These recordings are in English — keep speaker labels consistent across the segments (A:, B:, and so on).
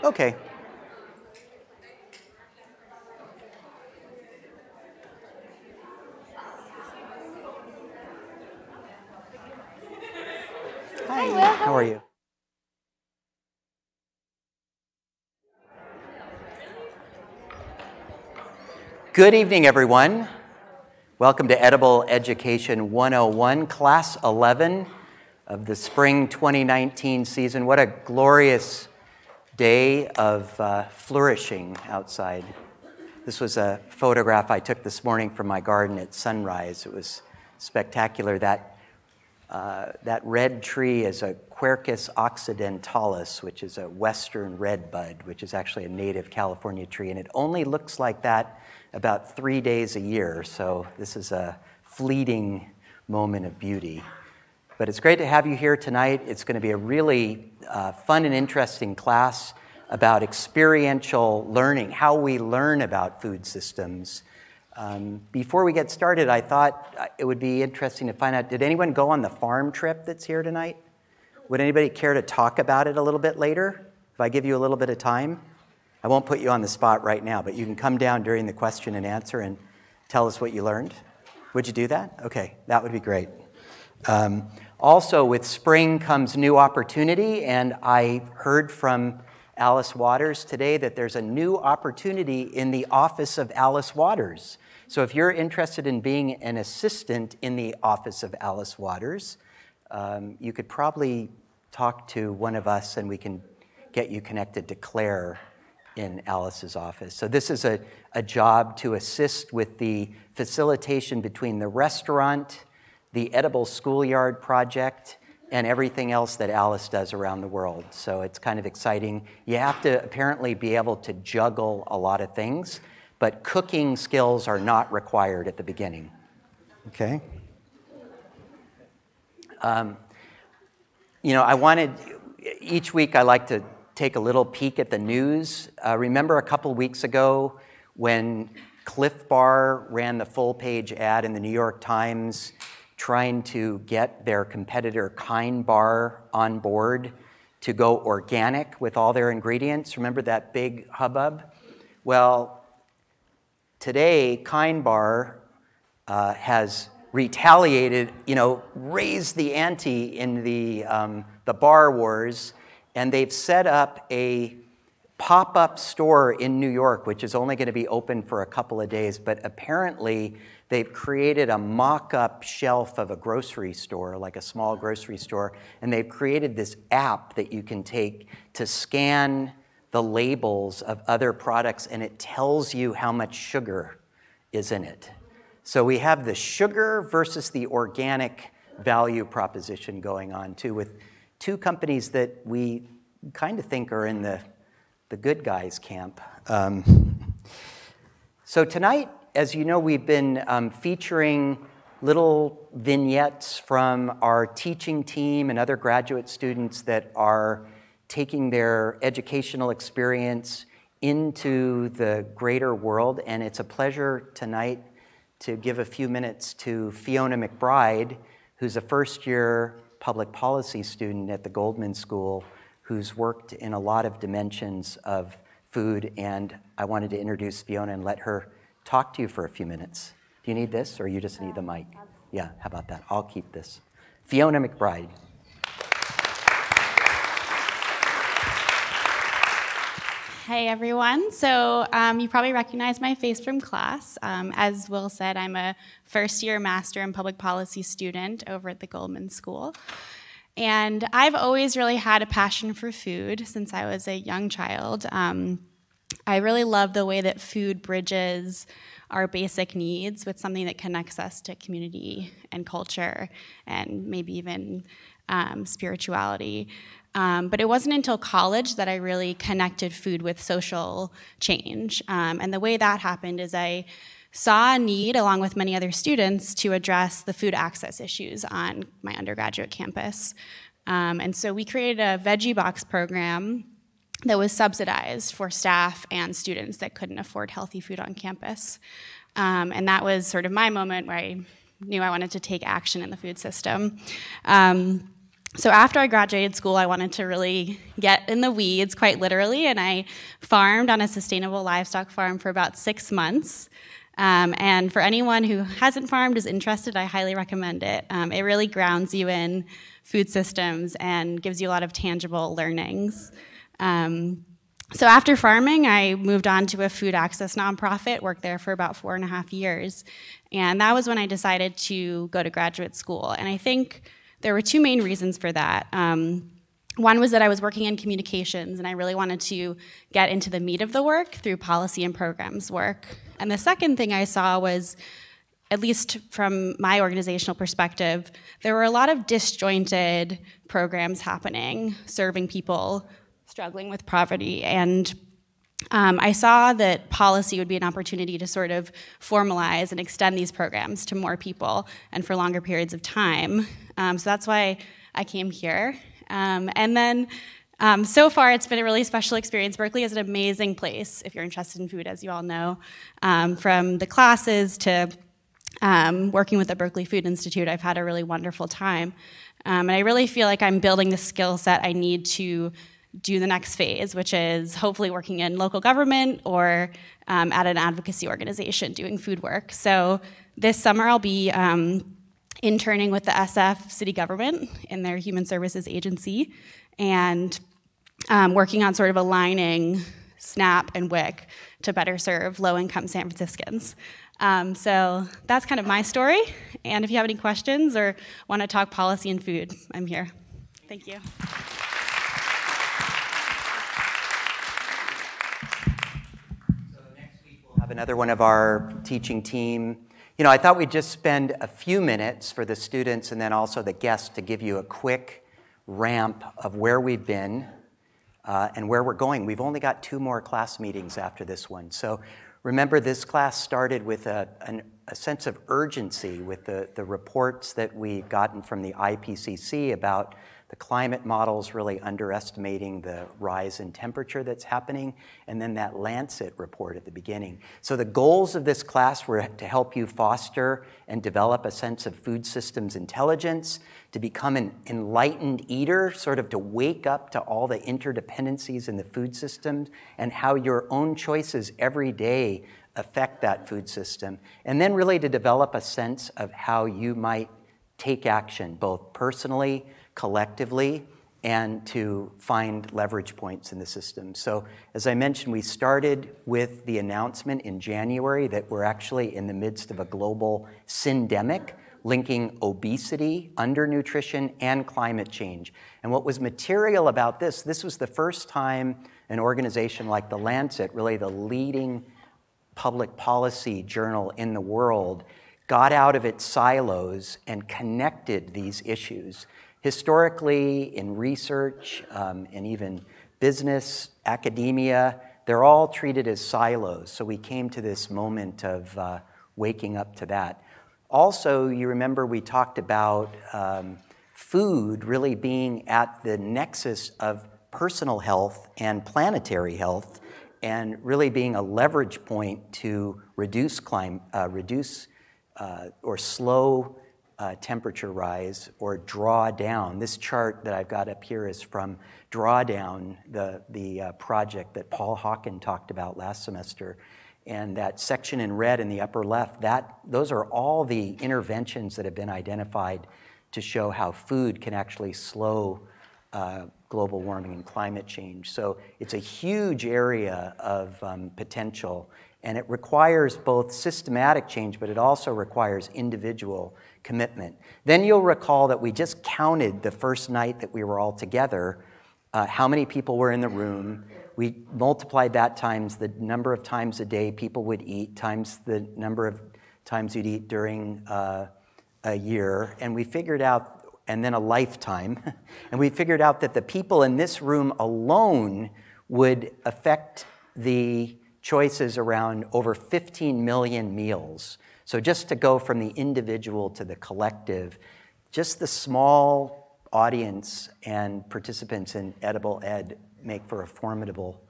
A: Okay. Hi, Will. How are you? Good evening, everyone. Welcome to Edible Education 101, Class 11 of the Spring 2019 season. What a glorious day of flourishing outside. This was a photograph I took this morning from my garden at sunrise. It was spectacular. That red tree is a Quercus occidentalis, which is a western redbud, which is actually a native California tree, and it only looks like that about 3 days a year, so this is a fleeting moment of beauty. But it's great to have you here tonight. It's going to be a really fun and interesting class about experiential learning, how we learn about food systems. Before we get started, I thought it would be interesting to find out, did anyone go on the farm trip that's here tonight? Would anybody care to talk about it a little bit later, if I give you a little bit of time? I won't put you on the spot right now, but you can come down during the question and answer and tell us what you learned. Would you do that? Okay, that would be great. Also, with spring comes new opportunity, and I heard from Alice Waters today that there's a new opportunity in the office of Alice Waters. So if you're interested in being an assistant in the office of Alice Waters, you could probably talk to one of us and we can get you connected to Claire in Alice's office. So this is a job to assist with the facilitation between the restaurant, the Edible Schoolyard project, and everything else that Alice does around the world. So it's kind of exciting. You have to apparently be able to juggle a lot of things, but cooking skills are not required at the beginning. Okay? Each week I like to take a little peek at the news. Remember a couple weeks ago when Cliff Bar ran the full-page ad in the New York Times trying to get their competitor Kind Bar on board to go organic with all their ingredients? Remember that big hubbub? Well, today Kind Bar has retaliated, raised the ante in the bar wars, and they've set up a pop-up store in New York, which is only going to be open for a couple of days, but apparently they've created a mock-up shelf of a grocery store, like a small grocery store, and they've created this app that you can take to scan the labels of other products, and it tells you how much sugar is in it. So we have the sugar versus the organic value proposition going on, too, with two companies that we kind of think are in the good guys camp. So tonight, as you know, we've been featuring little vignettes from our teaching team and other graduate students that are taking their educational experience into the greater world. And it's a pleasure tonight to give a few minutes to Fiona McBride, who's a first-year public policy student at the Goldman School, who's worked in a lot of dimensions of food. And I wanted to introduce Fiona and let her talk to you for a few minutes. Do you need this, or you just need the mic? Yeah, how about that? I'll keep this. Fiona McBride.
B: Hey, everyone. So you probably recognize my face from class. As Will said, I'm a first-year Master in Public Policy student over at the Goldman School. And I've always really had a passion for food since I was a young child. I really love the way that food bridges our basic needs with something that connects us to community and culture and maybe even spirituality. But it wasn't until college that I really connected food with social change. And the way that happened is I saw a need, along with many other students, to address the food access issues on my undergraduate campus. And so we created a veggie box program that was subsidized for staff and students that couldn't afford healthy food on campus. And that was sort of my moment where I knew I wanted to take action in the food system. So after I graduated school, I wanted to really get in the weeds, quite literally, and I farmed on a sustainable livestock farm for about 6 months. And for anyone who hasn't farmed, is interested, I highly recommend it. It really grounds you in food systems and gives you a lot of tangible learnings. So after farming, I moved on to a food access nonprofit, worked there for about 4.5 years. And that was when I decided to go to graduate school. And I think there were 2 main reasons for that. One was that I was working in communications, and I really wanted to get into the meat of the work through policy and programs work. And the second thing I saw was, at least from my organizational perspective, there were a lot of disjointed programs happening, serving people struggling with poverty. And I saw that policy would be an opportunity to sort of formalize and extend these programs to more people and for longer periods of time. So that's why I came here. And then so far, it's been a really special experience. Berkeley is an amazing place if you're interested in food, as you all know. From the classes to working with the Berkeley Food Institute, I've had a really wonderful time. And I really feel like I'm building the skill set I need to do the next phase, which is hopefully working in local government or at an advocacy organization doing food work. So this summer I'll be interning with the SF city government in their human services agency and working on sort of aligning SNAP and WIC to better serve low-income San Franciscans. So that's kind of my story. And if you have any questions or want to talk policy and food, I'm here. Thank you.
A: Have another one of our teaching team. You know, I thought we'd just spend a few minutes for the students and then also the guests to give you a quick ramp of where we've been and where we're going. We've only got 2 more class meetings after this one. So remember, this class started with a sense of urgency with the reports that we've gotten from the IPCC about the climate models really underestimating the rise in temperature that's happening, and then that Lancet report at the beginning. So the goals of this class were to help you foster and develop a sense of food systems intelligence, to become an enlightened eater, sort of to wake up to all the interdependencies in the food system and how your own choices every day affect that food system, and then really to develop a sense of how you might take action, both personally, collectively, and to find leverage points in the system. So as I mentioned, we started with the announcement in January that we're actually in the midst of a global syndemic linking obesity, undernutrition, and climate change. And what was material about this was the first time an organization like the Lancet, really the leading public policy journal in the world, got out of its silos and connected these issues. Historically, in research and even business, academia, they're all treated as silos. So we came to this moment of waking up to that. Also, you remember we talked about food really being at the nexus of personal health and planetary health, and really being a leverage point to reduce or slow temperature rise or draw down. This chart that I've got up here is from Drawdown, the project that Paul Hawken talked about last semester. And that section in red in the upper left, those are all the interventions that have been identified to show how food can actually slow global warming and climate change. So it's a huge area of potential, and it requires both systematic change, but it also requires individual commitment. Then you'll recall that we just counted the first night that we were all together, how many people were in the room. We multiplied that times the number of times a day people would eat, times the number of times you'd eat during a year, and we figured out, and then a lifetime, and we figured out that the people in this room alone would affect the choices around over 15 million meals. So just to go from the individual to the collective, just the small audience and participants in Edible Ed make for a formidable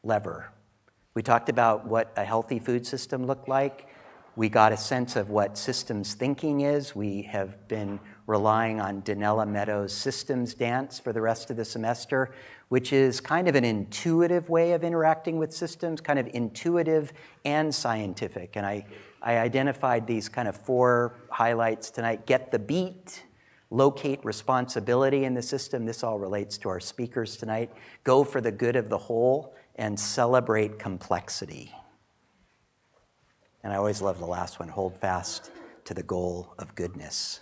A: lever. We talked about what a healthy food system looked like. We got a sense of what systems thinking is. We have been relying on Danella Meadows' systems dance for the rest of the semester, which is kind of an intuitive way of interacting with systems, kind of intuitive and scientific. And I identified these kind of 4 highlights tonight. Get the beat, locate responsibility in the system. This all relates to our speakers tonight. Go for the good of the whole, and celebrate complexity. And I always love the last one, hold fast to the goal of goodness.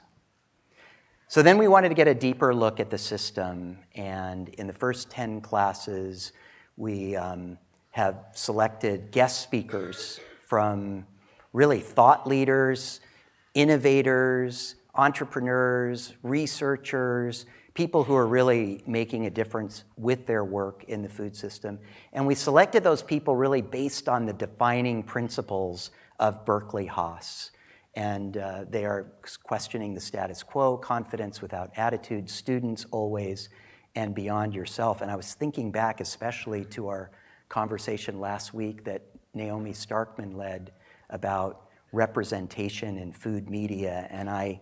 A: So then we wanted to get a deeper look at the system, and in the first 10 classes, we have selected guest speakers from really thought leaders, innovators, entrepreneurs, researchers, people who are really making a difference with their work in the food system. And we selected those people really based on the defining principles of Berkeley Haas. And they are questioning the status quo, confidence without attitude, students always, and beyond yourself. And I was thinking back especially to our conversation last week that Naomi Starkman led about representation in food media. And I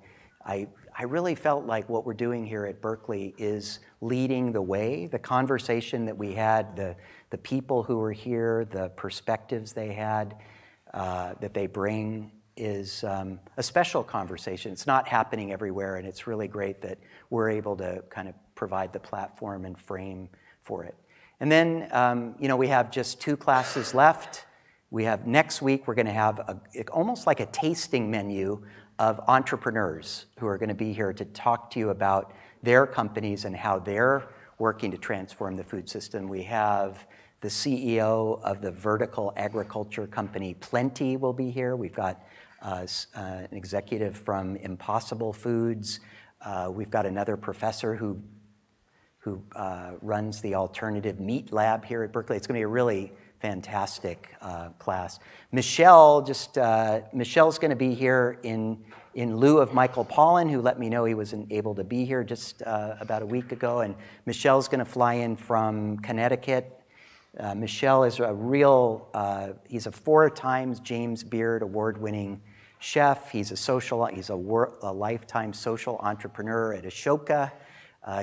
A: really felt like what we're doing here at Berkeley is leading the way. The conversation that we had, the people who were here, the perspectives they had, that they bring is a special conversation. It's not happening everywhere, and it's really great that we're able to kind of provide the platform and frame for it. And then, we have just 2 classes left. We have next week, we're going to have almost like a tasting menu of entrepreneurs who are going to be here to talk to you about their companies and how they're working to transform the food system. We have the CEO of the vertical agriculture company Plenty will be here. We've got an executive from Impossible Foods. We've got another professor who runs the alternative meat lab here at Berkeley. It's going to be a really fantastic class. Michelle's going to be here in lieu of Michael Pollan, who let me know he wasn't able to be here just about a week ago. And Michelle's going to fly in from Connecticut. Michelle is he's a 4 times James Beard award-winning chef. He's a lifetime social entrepreneur at Ashoka.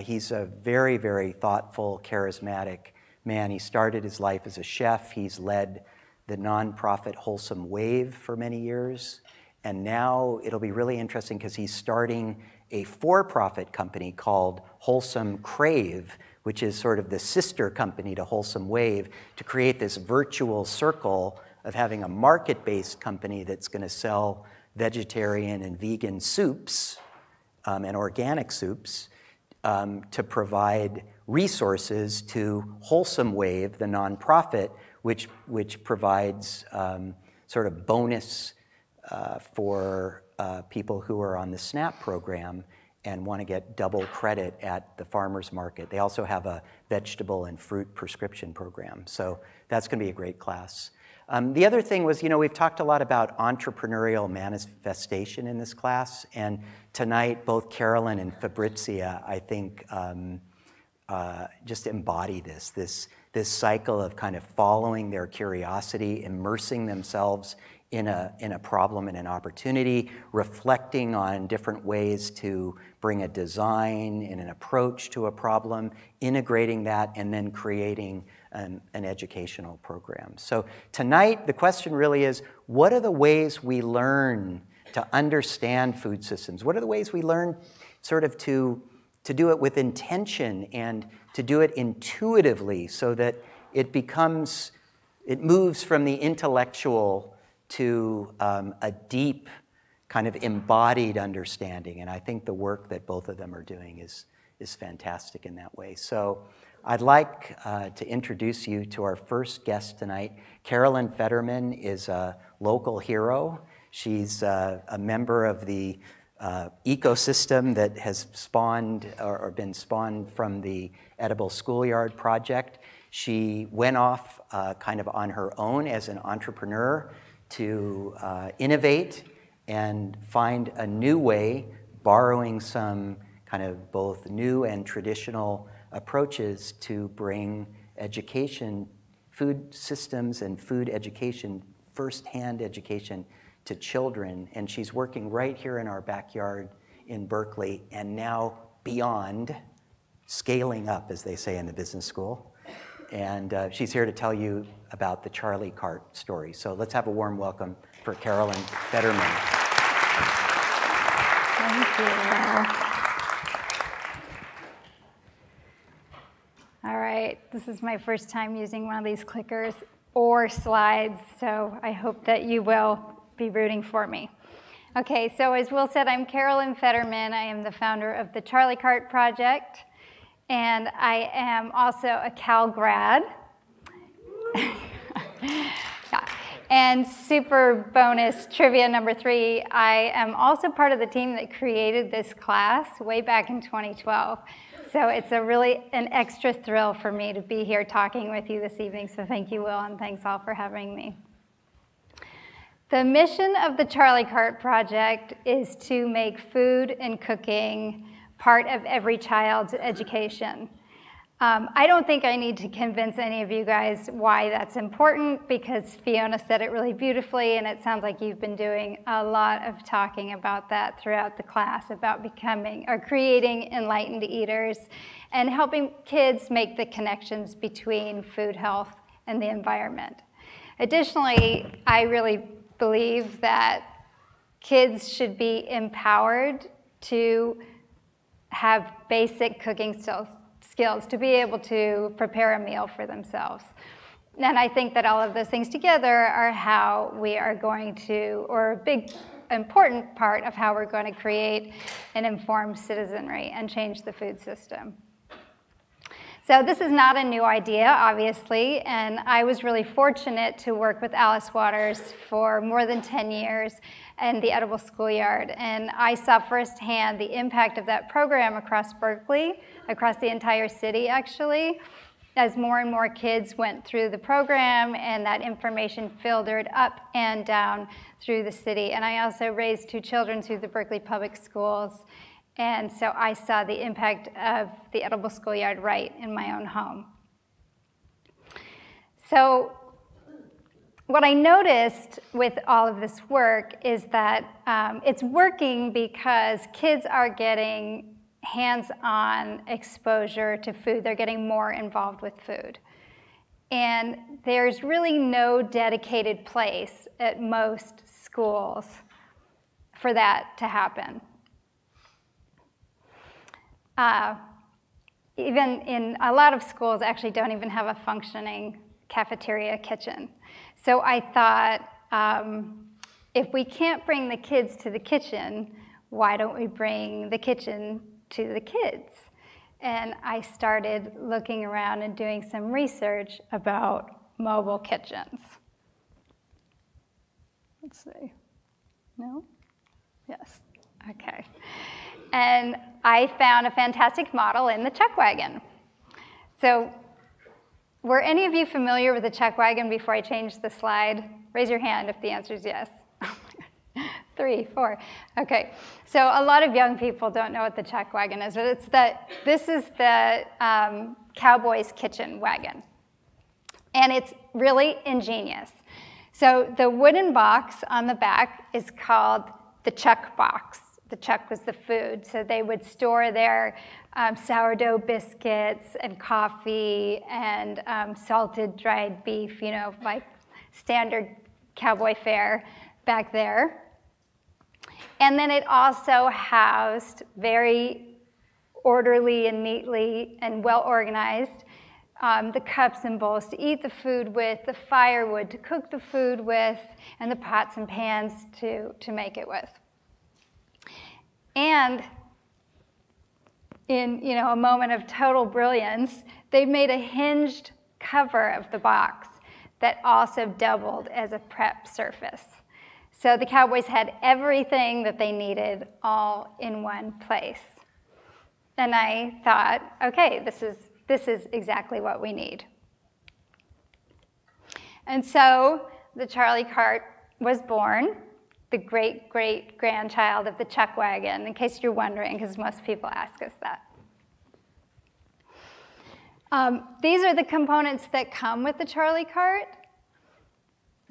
A: He's a very, very thoughtful, charismatic man. He started his life as a chef. He's led the nonprofit Wholesome Wave for many years. And now it'll be really interesting because he's starting a for-profit company called Wholesome Crave, which is sort of the sister company to Wholesome Wave, to create this virtual circle of having a market-based company that's going to sell vegetarian and vegan soups and organic soups to provide resources to Wholesome Wave, the nonprofit, which provides sort of bonus for people who are on the SNAP program and want to get double credit at the farmer's market. They also have a vegetable and fruit prescription program. So that's going to be a great class. The other thing was, we've talked a lot about entrepreneurial manifestation in this class. And tonight, both Carolyn and Fabrizia, I think, just embody this cycle of kind of following their curiosity, immersing themselves in a problem and an opportunity, reflecting on different ways to bring a design and an approach to a problem, integrating that, and then creating an educational program. So tonight, the question really is, what are the ways we learn to understand food systems? What are the ways we learn sort of to do it with intention and to do it intuitively so that it moves from the intellectual to a deep kind of embodied understanding. And I think the work that both of them are doing is fantastic in that way. So I'd like to introduce you to our first guest tonight. Carolyn Federman is a local hero. She's a member of the ecosystem that has spawned or been spawned from the Edible Schoolyard Project. She went off kind of on her own as an entrepreneur to innovate and find a new way, borrowing some kind of both new and traditional approaches to bring education, food systems and food education, firsthand education to children. And she's working right here in our backyard in Berkeley, and now beyond, scaling up, as they say in the business school. And she's here to tell you about the Charlie Cart story. So let's have a warm welcome for Carolyn Federman.
C: Thank you. All right, this is my first time using one of these clickers or slides, so I hope that you will be rooting for me. Okay, so as Will said, I'm Carolyn Federman. I am the founder of the Charlie Cart Project, and I am also a Cal grad. Yeah. And super bonus trivia number 3, I am also part of the team that created this class way back in 2012. So it's really an extra thrill for me to be here talking with you this evening. So thank you, Will, and thanks all for having me. The mission of the Charlie Cart Project is to make food and cooking part of every child's education. I don't think I need to convince any of you guys why that's important, because Fiona said it really beautifully, and it sounds like you've been doing a lot of talking about that throughout the class, about becoming or creating enlightened eaters and helping kids make the connections between food health and the environment. Additionally, I really believe that kids should be empowered to have basic cooking skills to be able to prepare a meal for themselves. And I think that all of those things together are how we are going to, or a big important part of how we're going to create an informed citizenry and change the food system. So this is not a new idea, obviously, and I was really fortunate to work with Alice Waters for more than 10 years in the Edible Schoolyard, and I saw firsthand the impact of that program across Berkeley, across the entire city, actually, as more and more kids went through the program and that information filtered up and down through the city. And I also raised 2 children through the Berkeley Public Schools, and so I saw the impact of the Edible Schoolyard right in my own home. So what I noticed with all of this work is that it's working because kids are getting hands-on exposure to food. They're getting more involved with food. And there's really no dedicated place at most schools for that to happen. Even in a lot of schools actually don't even have a functioning cafeteria kitchen. So I thought, if we can't bring the kids to the kitchen, why don't we bring the kitchen to the kids? And I started looking around and doing some research about mobile kitchens. Let's see. No? Yes. Okay. And I found a fantastic model in the Chuck Wagon. So were any of you familiar with the Chuck Wagon before I changed the slide? Raise your hand if the answer is yes. 3, 4. Okay. So a lot of young people don't know what the Chuck Wagon is, but this is the cowboy's kitchen wagon. And it's really ingenious. So the wooden box on the back is called the Chuck box. The Chuck was the food, so they would store their sourdough biscuits and coffee and salted dried beef, you know, like standard cowboy fare back there. And then it also housed very orderly and neatly and well organized the cups and bowls to eat the food with, the firewood to cook the food with, and the pots and pans to make it with. And in a moment of total brilliance, they made a hinged cover of the box that also doubled as a prep surface. So the cowboys had everything that they needed all in one place. And I thought, okay, this is exactly what we need. And so the Charlie Cart was born, the great-great-grandchild of the Chuck Wagon, in case you're wondering, because most people ask us that. These are the components that come with the Charlie Cart.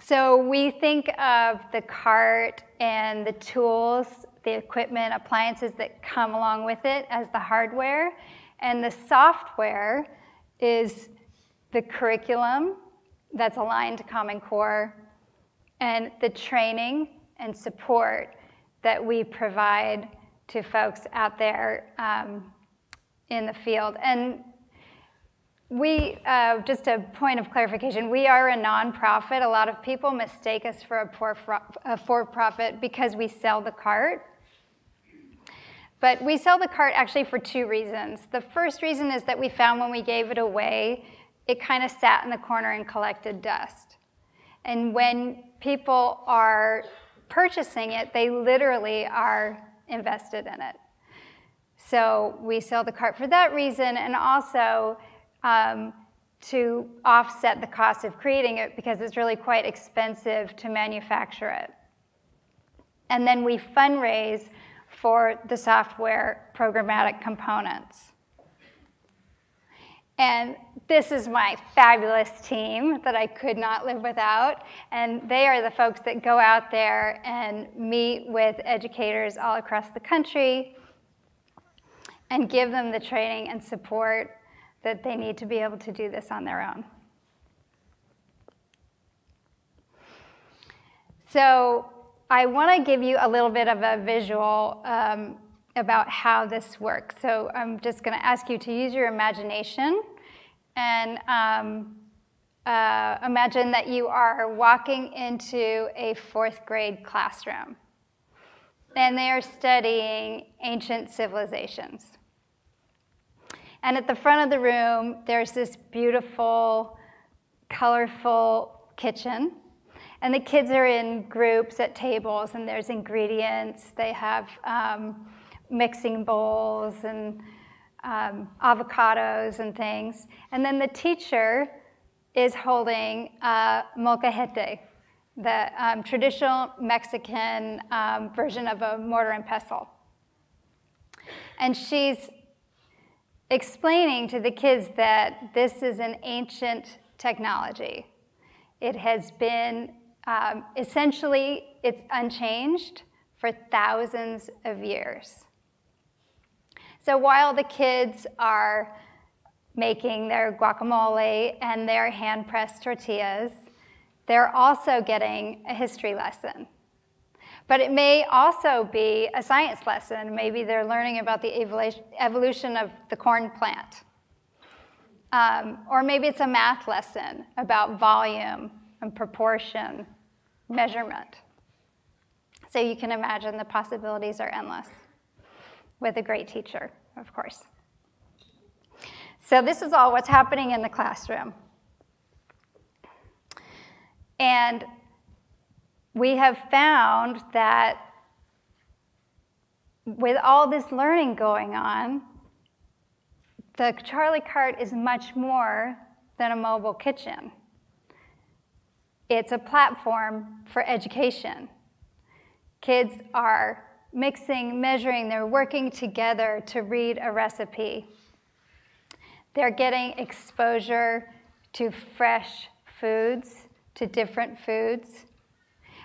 C: So we think of the cart and the tools, the equipment, appliances that come along with it as the hardware. And the software is the curriculum that's aligned to Common Core and the training and support that we provide to folks out there in the field. And we, just a point of clarification, we are a nonprofit. A lot of people mistake us for a for-profit because we sell the cart. But we sell the cart actually for two reasons. The first reason is that we found when we gave it away, it kind of sat in the corner and collected dust. And when people are purchasing it, they literally are invested in it. So we sell the cart for that reason, and also to offset the cost of creating it because it's really quite expensive to manufacture it. And then we fundraise for the software programmatic components. And this is my fabulous team that I could not live without. And they are the folks that go out there and meet with educators all across the country and give them the training and support that they need to be able to do this on their own. So I want to give you a little bit of a visual about how this works. So I'm just going to ask you to use your imagination and imagine that you are walking into a 4th grade classroom and they are studying ancient civilizations. And at the front of the room, there's this beautiful, colorful kitchen. And the kids are in groups at tables, and there's ingredients. They have mixing bowls and avocados and things. And then the teacher is holding molcajete, the traditional Mexican version of a mortar and pestle. And she's explaining to the kids that this is an ancient technology. It has been, essentially, it's unchanged for thousands of years. So while the kids are making their guacamole and their hand-pressed tortillas, they're also getting a history lesson. But it may also be a science lesson. Maybe they're learning about the evolution of the corn plant. Or maybe it's a math lesson about volume and proportion, measurement. So you can imagine the possibilities are endless with a great teacher, of course. So this is all what's happening in the classroom. And we have found that with all this learning going on, the Charlie Cart is much more than a mobile kitchen. It's a platform for education. Kids are mixing, measuring, they're working together to read a recipe. They're getting exposure to fresh foods, to different foods.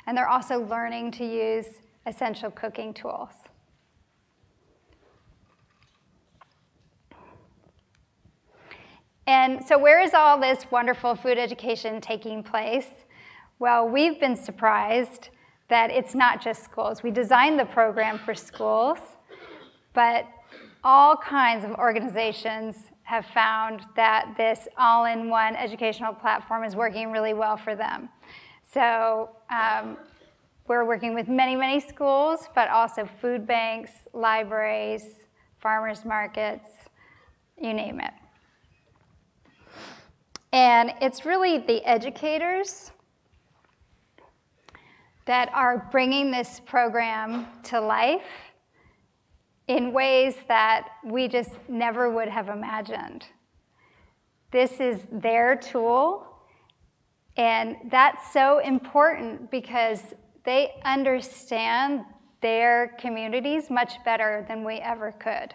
C: And they're also learning to use essential cooking tools. And so where is all this wonderful food education taking place? Well, we've been surprised that it's not just schools. We designed the program for schools, but all kinds of organizations have found that this all-in-one educational platform is working really well for them. So we're working with many, many schools, but also food banks, libraries, farmers markets, you name it. And it's really the educators that are bringing this program to life in ways that we just never would have imagined. This is their tool, and that's so important because they understand their communities much better than we ever could.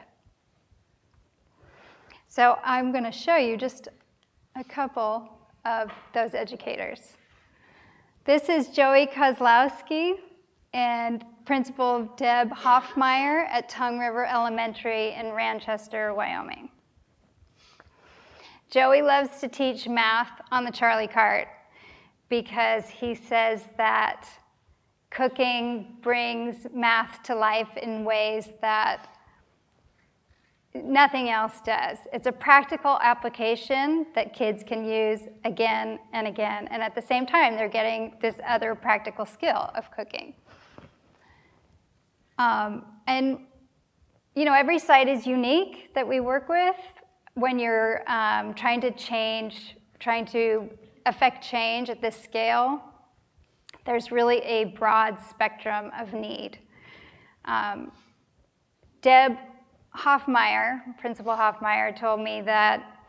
C: So I'm going to show you just a couple of those educators. This is Joey Kozlowski, and Principal Deb Hoffmeyer at Tongue River Elementary in Ranchester, Wyoming. Joey loves to teach math on the Charlie cart because he says that cooking brings math to life in ways that nothing else does. It's a practical application that kids can use again and again, and at the same time, they're getting this other practical skill of cooking. And you know, every site is unique that we work with. When you're trying to affect change at this scale, there's really a broad spectrum of need. Deb Hoffmeyer, Principal Hoffmeyer, told me that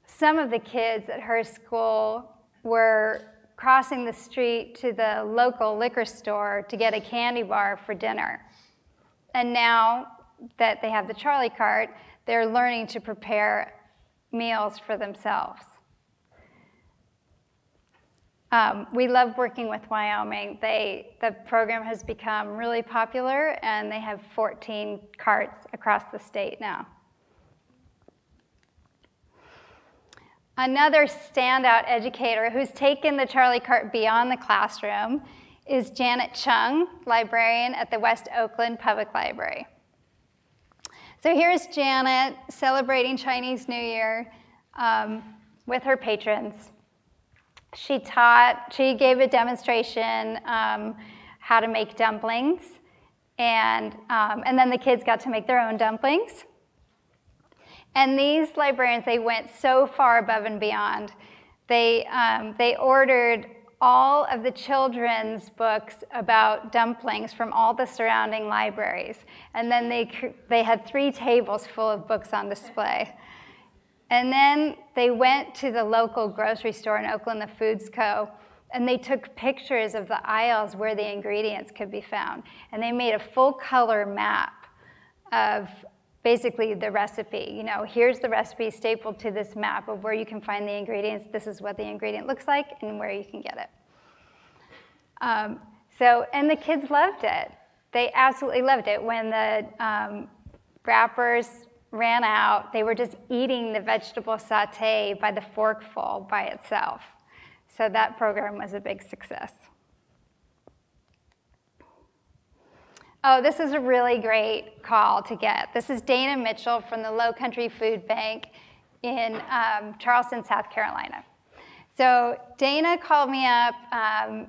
C: some of the kids at her school were crossing the street to the local liquor store to get a candy bar for dinner. And now that they have the Charlie cart, they're learning to prepare meals for themselves. We love working with Wyoming. The program has become really popular, and they have 14 carts across the state now. Another standout educator who's taken the Charlie cart beyond the classroom is Janet Chung, librarian at the West Oakland Public Library. So here's Janet celebrating Chinese New Year with her patrons. She gave a demonstration how to make dumplings, and then the kids got to make their own dumplings. And these librarians, they went so far above and beyond. They ordered all of the children's books about dumplings from all the surrounding libraries. And then they had 3 tables full of books on display. And then they went to the local grocery store in Oakland, the Foods Co., and they took pictures of the aisles where the ingredients could be found. And they made a full-color map of basically the recipe. You know, here's the recipe stapled to this map of where you can find the ingredients. This is what the ingredient looks like and where you can get it. And the kids loved it. They absolutely loved it. When the wrappers ran out, they were just eating the vegetable sauté by the forkful by itself. So that program was a big success. Oh, this is a really great call to get. This is Dana Mitchell from the Low Country Food Bank in Charleston, South Carolina. So Dana called me up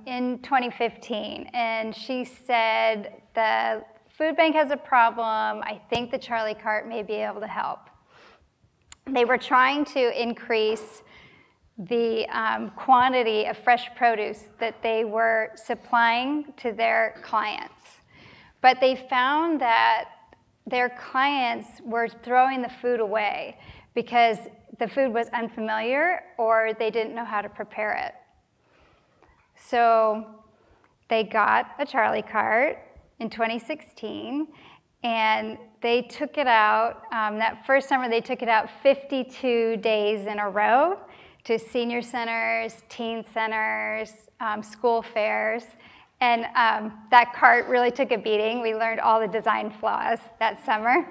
C: in 2015, and she said, the food bank has a problem. I think the Charlie cart may be able to help. They were trying to increase the quantity of fresh produce that they were supplying to their clients. But they found that their clients were throwing the food away because the food was unfamiliar or they didn't know how to prepare it. So they got a Charlie cart in 2016, and they took it out. That first summer, they took it out 52 days in a row to senior centers, teen centers, school fairs. And that cart really took a beating. We learned all the design flaws that summer.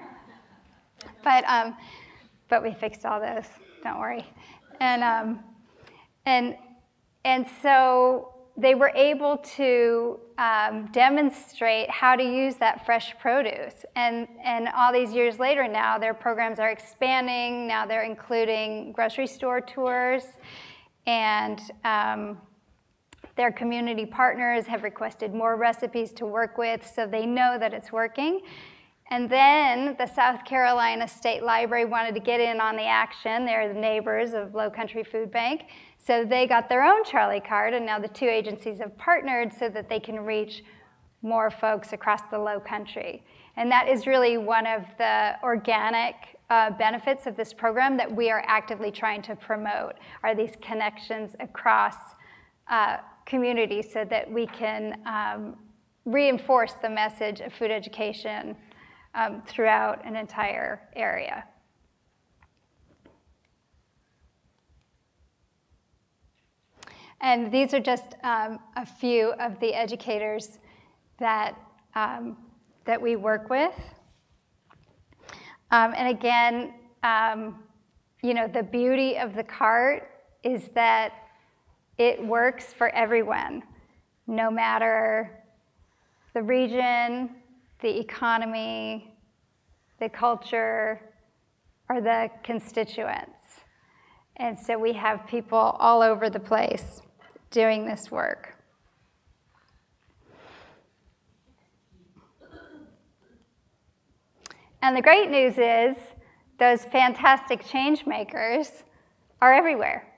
C: But we fixed all those, don't worry. And so they were able to demonstrate how to use that fresh produce. And all these years later now, their programs are expanding. Now they're including grocery store tours. And their community partners have requested more recipes to work with, so they know that it's working. And then the South Carolina State Library wanted to get in on the action. They're the neighbors of Low Country Food Bank. So they got their own Charlie cart, and now the 2 agencies have partnered so that they can reach more folks across the Low Country. And that is really one of the organic benefits of this program that we are actively trying to promote, are these connections across communities so that we can reinforce the message of food education throughout an entire area. And these are just a few of the educators that that we work with. And again, the beauty of the cart is that it works for everyone, no matter the region, the economy, the culture, or the constituents. And so we have people all over the place doing this work. And the great news is those fantastic change makers are everywhere.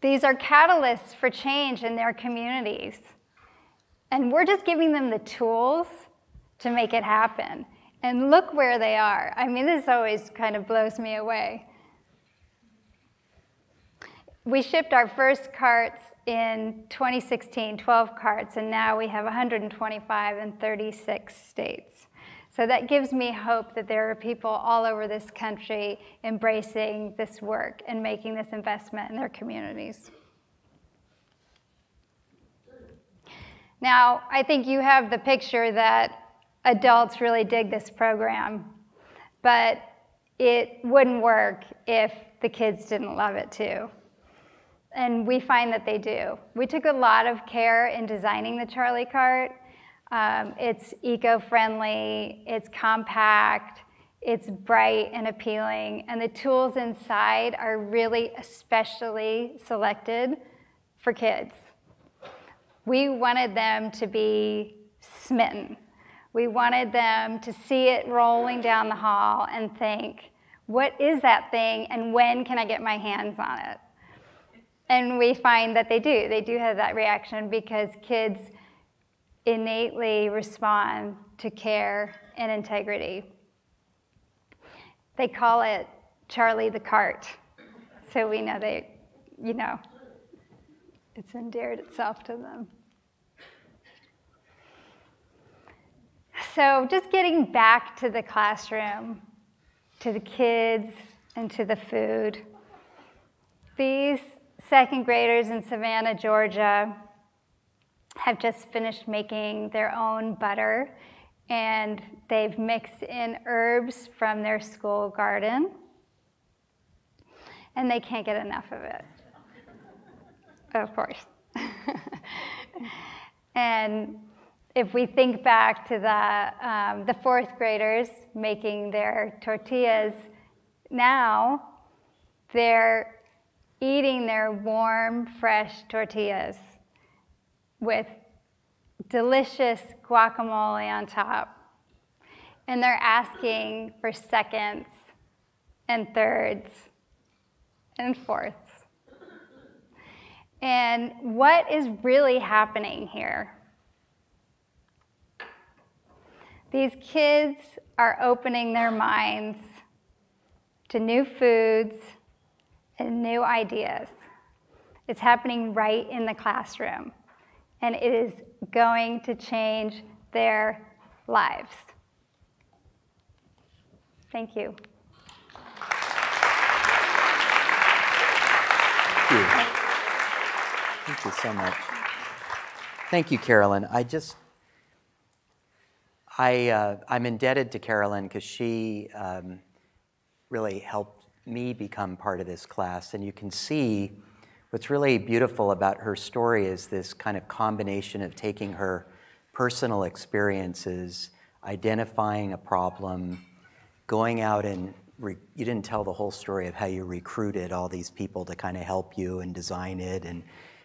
C: These are catalysts for change in their communities. And we're just giving them the tools to make it happen. And look where they are. I mean, this always kind of blows me away. We shipped our first carts in 2016, 12 carts, and now we have 125 in 36 states. So that gives me hope that there are people all over this country embracing this work and making this investment in their communities. Now, I think you have the picture that adults really dig this program, but it wouldn't work if the kids didn't love it too. And we find that they do. We took a lot of care in designing the Charlie cart. It's eco-friendly, it's compact, it's bright and appealing, and the tools inside are really especially selected for kids. We wanted them to be smitten. We wanted them to see it rolling down the hall and think, what is that thing and when can I get my hands on it? And we find that they do. They do have that reaction because kids innately respond to care and integrity. They call it Charlie the Cart. So we know it's endeared itself to them. So just getting back to the classroom, to the kids, and to the food. These second graders in Savannah, Georgia, have just finished making their own butter, and they've mixed in herbs from their school garden, and they can't get enough of it, of course. And if we think back to the fourth graders making their tortillas, now they're eating their warm, fresh tortillas with delicious guacamole on top. And they're asking for seconds and thirds and fourths. And what is really happening here? These kids are opening their minds to new foods and new ideas. It's happening right in the classroom, and it is going to change their lives. Thank you.
A: Thank you. Thank you so much. Thank you, Carolyn. I'm indebted to Carolyn because she really helped me become part of this class. And you can see what's really beautiful about her story is this kind of combination of taking her personal experiences, identifying a problem, going out and you didn't tell the whole story of how you recruited all these people to kind of help you and design it. And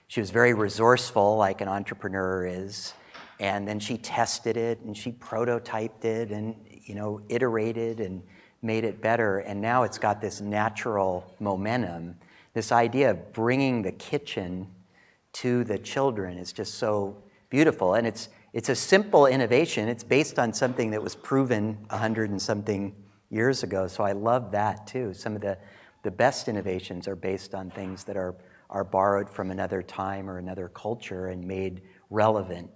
A: she was very resourceful, like an entrepreneur is. And then she tested it and she prototyped it and iterated and made it better. And now it's got this natural momentum. This idea of bringing the kitchen to the children is just so beautiful. And it's a simple innovation. It's based on something that was proven 100 and something years ago. So I love that too. Some of the best innovations are based on things that are borrowed from another time or another culture and made relevant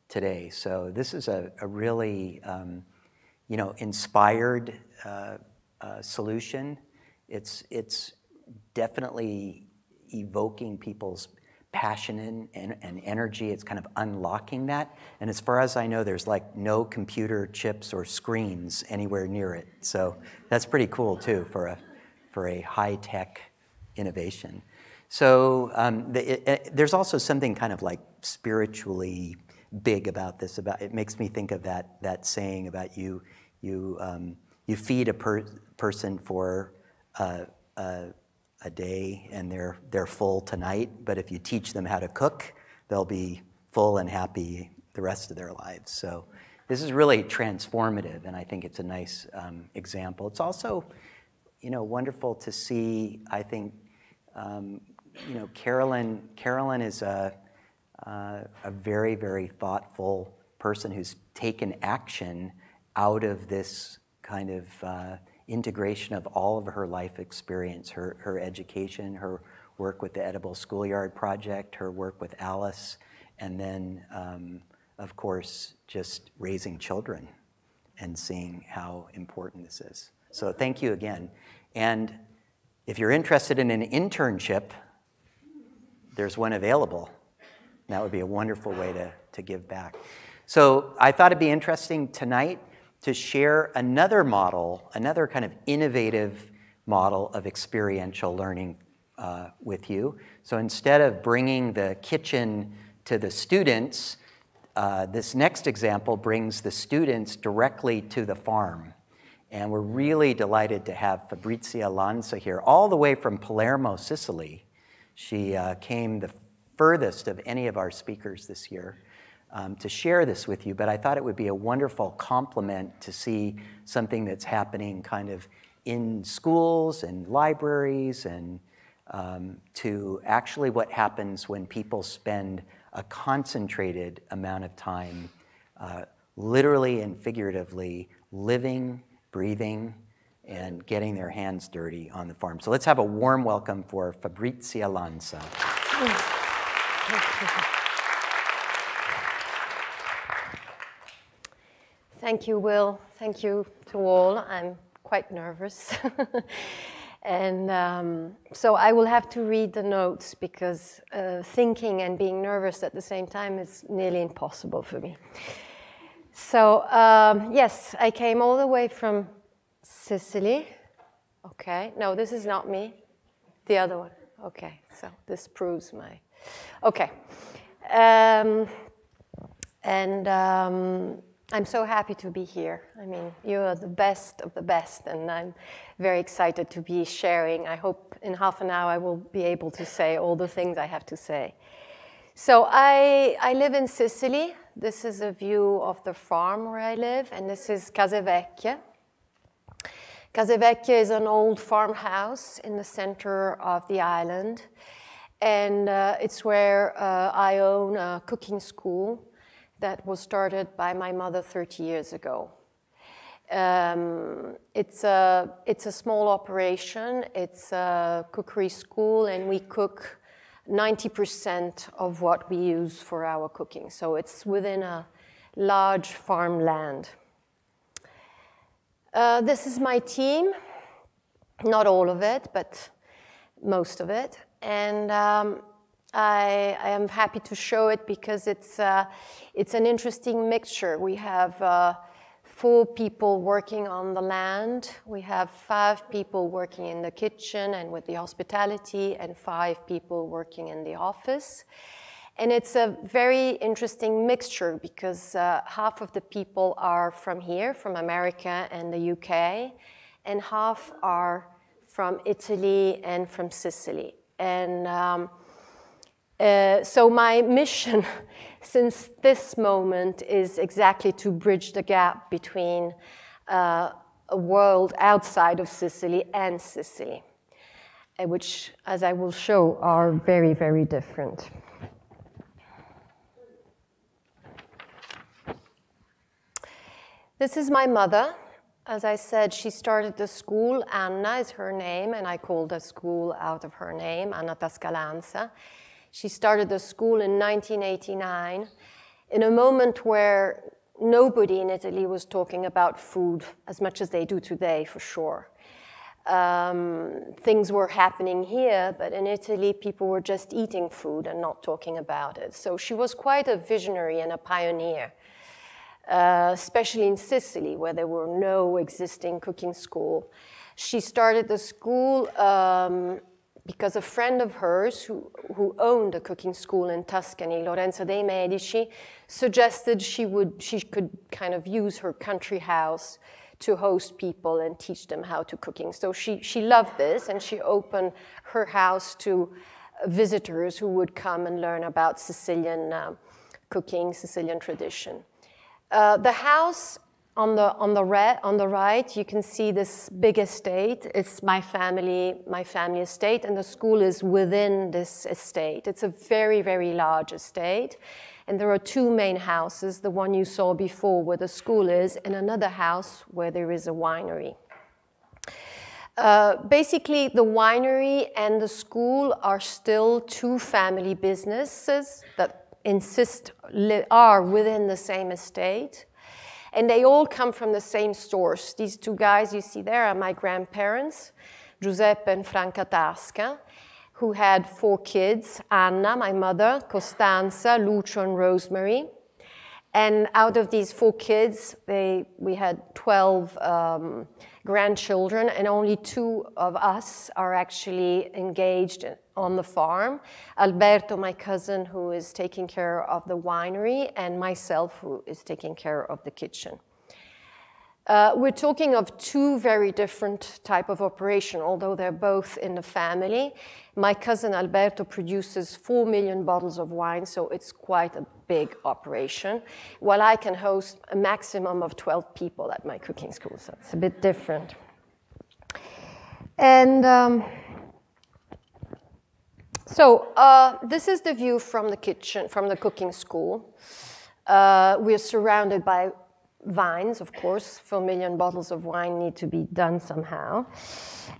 A: today. So this is a really inspired solution. It's definitely evoking people's passion and energy. It's kind of unlocking that. And as far as I know, there's like no computer chips or screens anywhere near it. So that's pretty cool too for a high-tech innovation. So there's also something kind of like spiritually big about this. It makes me think of that saying about you feed a person for a day and they're full tonight, but if you teach them how to cook, they'll be full and happy the rest of their lives. So this is really transformative, and I think it's a nice example. It's also, wonderful to see. I think, Carolyn is a very, very thoughtful person who's taken action out of this kind of integration of all of her life experience, her education, her work with the Edible Schoolyard Project, her work with Alice, and then, of course, just raising children and seeing how important this is. So thank you again. And if you're interested in an internship, there's one available. That would be a wonderful way to give back. So I thought it'd be interesting tonight to share another model, another kind of innovative model of experiential learning with you. So instead of bringing the kitchen to the students, this next example brings the students directly to the farm. And we're really delighted to have Fabrizia Lanza here, all the way from Palermo, Sicily. She came the furthest of any of our speakers this year. To share this with you, but I thought it would be a wonderful complement to see something that's happening kind of in schools and libraries, and to actually what happens when people spend a concentrated amount of time literally and figuratively living, breathing, and getting their hands dirty on the farm. So let's have a warm welcome for Fabrizia Lanza.
D: Thank you, Will. Thank you to all. I'm quite nervous. And so I will have to read the notes because thinking and being nervous at the same time is nearly impossible for me. So yes, I came all the way from Sicily. Okay, no, this is not me. The other one. Okay, so this proves my... Okay. I'm so happy to be here. I mean, you are the best of the best, and I'm very excited to be sharing. I hope in half an hour I will be able to say all the things I have to say. So I live in Sicily. This is a view of the farm where I live, and this is Casevecchie. Casevecchie is an old farmhouse in the center of the island, and it's where I own a cooking school that was started by my mother 30 years ago. It's a small operation. It's a cookery school, and we cook 90% of what we use for our cooking. So it's within a large farmland. This is my team. Not all of it, but most of it. And I am happy to show it because it's an interesting mixture. We have 4 people working on the land. We have 5 people working in the kitchen and with the hospitality, and 5 people working in the office. And it's a very interesting mixture because half of the people are from here, from America and the UK, and half are from Italy and from Sicily. And so my mission since this moment is exactly to bridge the gap between a world outside of Sicily and Sicily, which, as I will show, are very, very different. This is my mother. As I said, she started the school. Anna is her name, and I called the school out of her name, Anna Tascalanza. She started the school in 1989 in a moment where nobody in Italy was talking about food as much as they do today, for sure. things were happening here, but in Italy, people were just eating food and not talking about it. So she was quite a visionary and a pioneer, especially in Sicily, where there were no existing cooking school. She started the school because a friend of hers who owned a cooking school in Tuscany, Lorenzo de' Medici, suggested she could kind of use her country house to host people and teach them how to cooking. So she loved this, and she opened her house to visitors who would come and learn about Sicilian cooking, Sicilian tradition. The house on the right, you can see this big estate. It's my family estate, and the school is within this estate. It's a very, very large estate. And there are two main houses, the one you saw before where the school is, and another house where there is a winery. Basically, the winery and the school are still two family businesses that are within the same estate. And they all come from the same source. These two guys you see there are my grandparents, Giuseppe and Franca Tasca, who had 4 kids, Anna, my mother, Costanza, Lucio, and Rosemary. And out of these 4 kids, we had 12 grandchildren, and only 2 of us are actually engaged on the farm. Alberto, my cousin, who is taking care of the winery, and myself, who is taking care of the kitchen. We're talking of 2 very different type of operation, although they're both in the family. My cousin Alberto produces 4 million bottles of wine, so it's quite a big operation, while I can host a maximum of 12 people at my cooking school, so it's a bit different. And this is the view from the kitchen, from the cooking school. We're surrounded by vines, of course. 4 million bottles of wine need to be done somehow.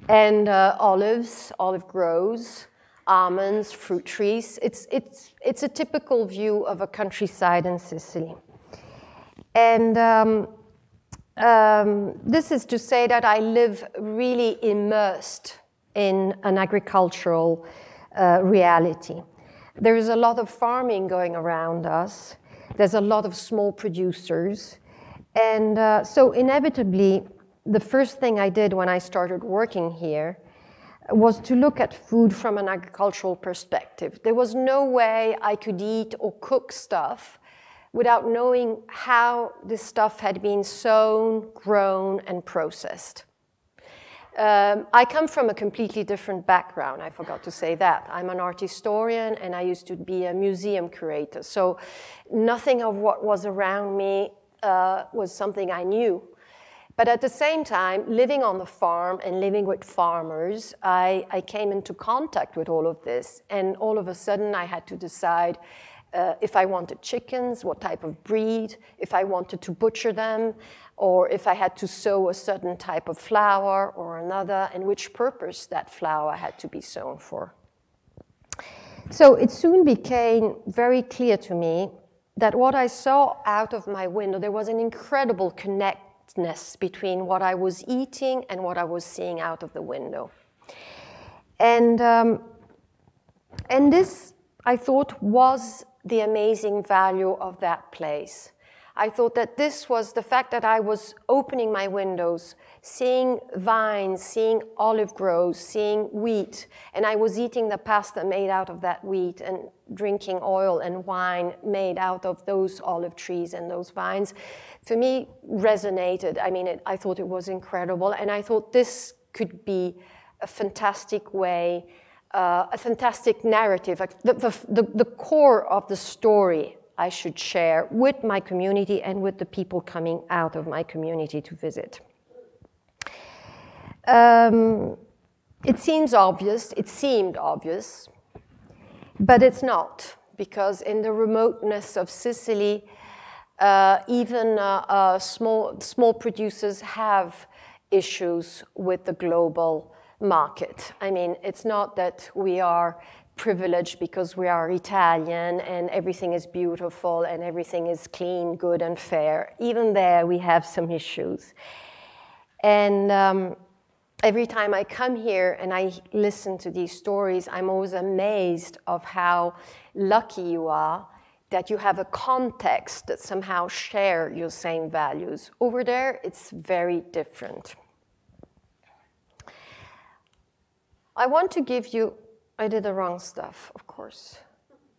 D: And olives, olive groves, almonds, fruit trees. It's a typical view of a countryside in Sicily. And this is to say that I live really immersed in an agricultural reality. There is a lot of farming going around us. There's a lot of small producers. And so inevitably, the first thing I did when I started working here was to look at food from an agricultural perspective. There was no way I could eat or cook stuff without knowing how this stuff had been sown, grown, and processed. I come from a completely different background. I forgot to say that. I'm an art historian, and I used to be a museum curator. So nothing of what was around me was something I knew. But at the same time, living on the farm and living with farmers, I came into contact with all of this. And all of a sudden, I had to decide if I wanted chickens, what type of breed, if I wanted to butcher them, or if I had to sow a certain type of flour or another, and which purpose that flour had to be sown for. So it soon became very clear to me that what I saw out of my window, there was an incredible connectedness between what I was eating and what I was seeing out of the window. And this, I thought, was the amazing value of that place. I thought that this was the fact that I was opening my windows, seeing vines, seeing olive groves, seeing wheat, and I was eating the pasta made out of that wheat and drinking oil and wine made out of those olive trees and those vines, for me, resonated. I mean, I thought it was incredible, and I thought this could be a fantastic way, a fantastic narrative, like the core of the story I should share with my community and with the people coming out of my community to visit. It seemed obvious, but it's not, because in the remoteness of Sicily, even small producers have issues with the global market. I mean, it's not that we are privileged because we are Italian and everything is beautiful and everything is clean, good, and fair. Even there, we have some issues. And every time I come here and I listen to these stories, I'm always amazed of how lucky you are that you have a context that somehow share your same values. Over there, it's very different. I want to give you, I did the wrong stuff, of course.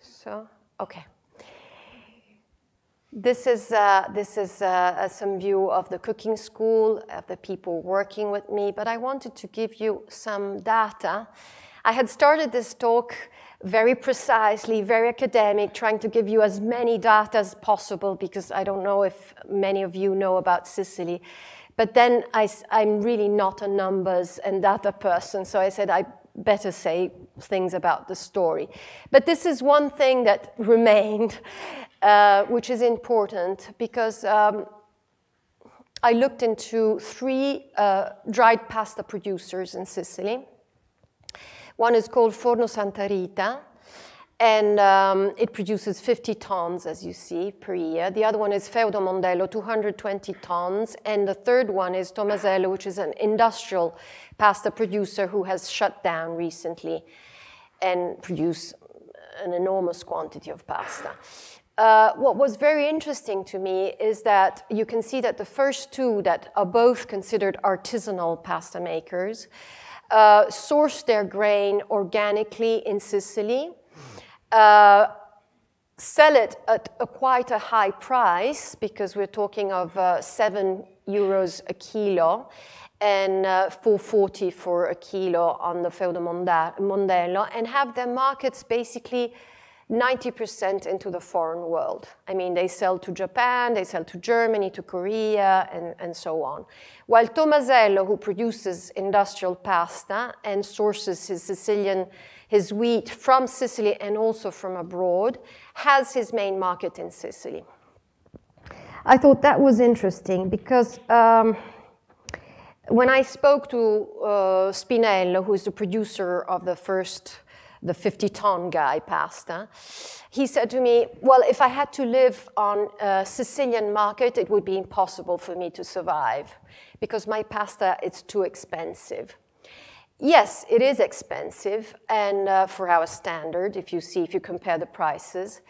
D: So, okay. This is some view of the cooking school, of the people working with me, but I wanted to give you some data. I had started this talk very precisely, very academic, trying to give you as many data as possible, because I don't know if many of you know about Sicily. But then I'm really not a numbers and data person, so I said I better say things about the story. But this is one thing that remained, which is important, because I looked into 3 dried pasta producers in Sicily. One is called Forno Santa Rita, and it produces 50 tons, as you see, per year. The other one is Feudo Mondello, 220 tons. And the third one is Tomasello, which is an industrial pasta producer who has shut down recently and produced an enormous quantity of pasta. What was very interesting to me is that you can see that the first 2 that are both considered artisanal pasta makers source their grain organically in Sicily, sell it at quite a high price, because we're talking of €7 a kilo, and 4.40 for a kilo on the Feudo Mondello, and have their markets basically 90% into the foreign world. I mean, they sell to Japan, they sell to Germany, to Korea, and so on. While Tomasello, who produces industrial pasta and sources his wheat from Sicily and also from abroad, has his main market in Sicily. I thought that was interesting, because when I spoke to Spinello, who is the producer of the 50-ton guy pasta, he said to me, well, if I had to live on a Sicilian market, it would be impossible for me to survive, because my pasta is too expensive. Yes, it is expensive, and for our standard, if you compare the prices.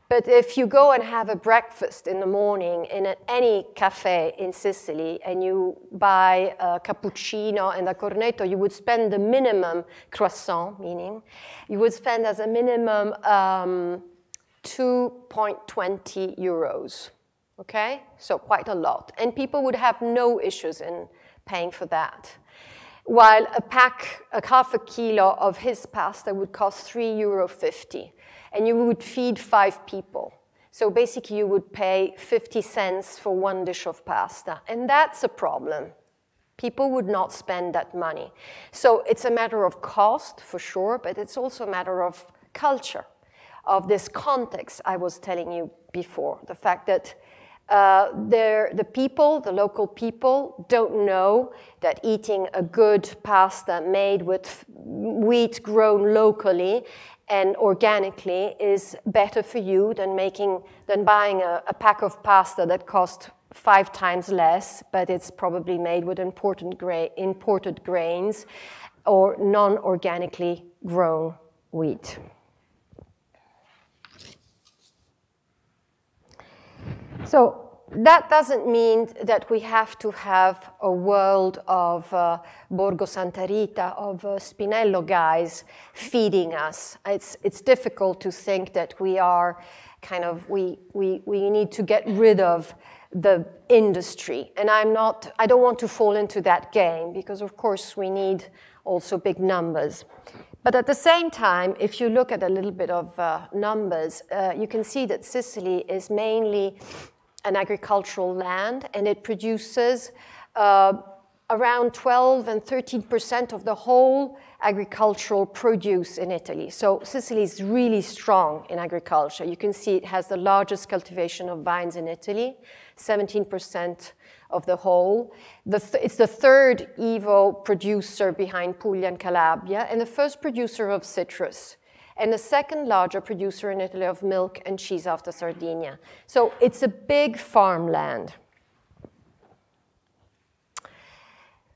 D: But if you go and have a breakfast in the morning in any cafe in Sicily, and you buy a cappuccino and a cornetto, you would spend the minimum croissant, meaning you would spend as a minimum 2.20 euros. Okay, so quite a lot, and people would have no issues in paying for that. While half a kilo of his pasta would cost €3.50. And you would feed 5 people. So basically you would pay 50 cents for one dish of pasta. And that's a problem. People would not spend that money. So it's a matter of cost, for sure, but it's also a matter of culture, of this context I was telling you before. The fact that the local people don't know that eating a good pasta made with wheat grown locally and organically is better for you than buying a pack of pasta that costs 5 times less, but it's probably made with imported grains or non-organically grown wheat. So that doesn't mean that we have to have a world of Borgo Santa Rita, of Spinello guys feeding us. It's difficult to think that we are we need to get rid of the industry. And I don't want to fall into that game, because of course we need also big numbers. But at the same time, if you look at a little bit of numbers, you can see that Sicily is mainly an agricultural land, and it produces around 12 and 13% of the whole agricultural produce in Italy. So Sicily is really strong in agriculture. You can see it has the largest cultivation of vines in Italy, 17% of the whole. It's the 3rd Evo producer behind Puglia and Calabria, and the 1st producer of citrus, and the 2nd larger producer in Italy of milk and cheese after Sardinia. So it's a big farmland.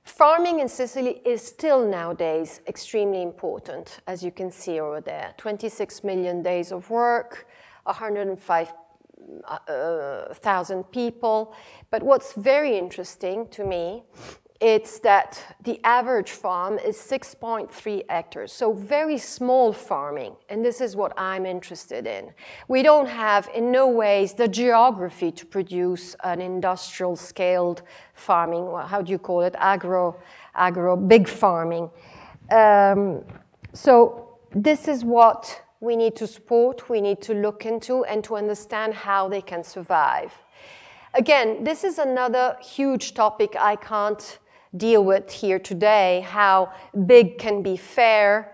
D: Farming in Sicily is still nowadays extremely important, as you can see over there. 26 million days of work, 105,000 people. But what's very interesting to me, it's that the average farm is 6.3 hectares, so very small farming, and this is what I'm interested in. We don't have, in no ways, the geography to produce an industrial-scaled farming, how do you call it, big farming. So this is what we need to support, we need to look into, and to understand how they can survive. Again, this is another huge topic I can't deal with here today, how big can be fair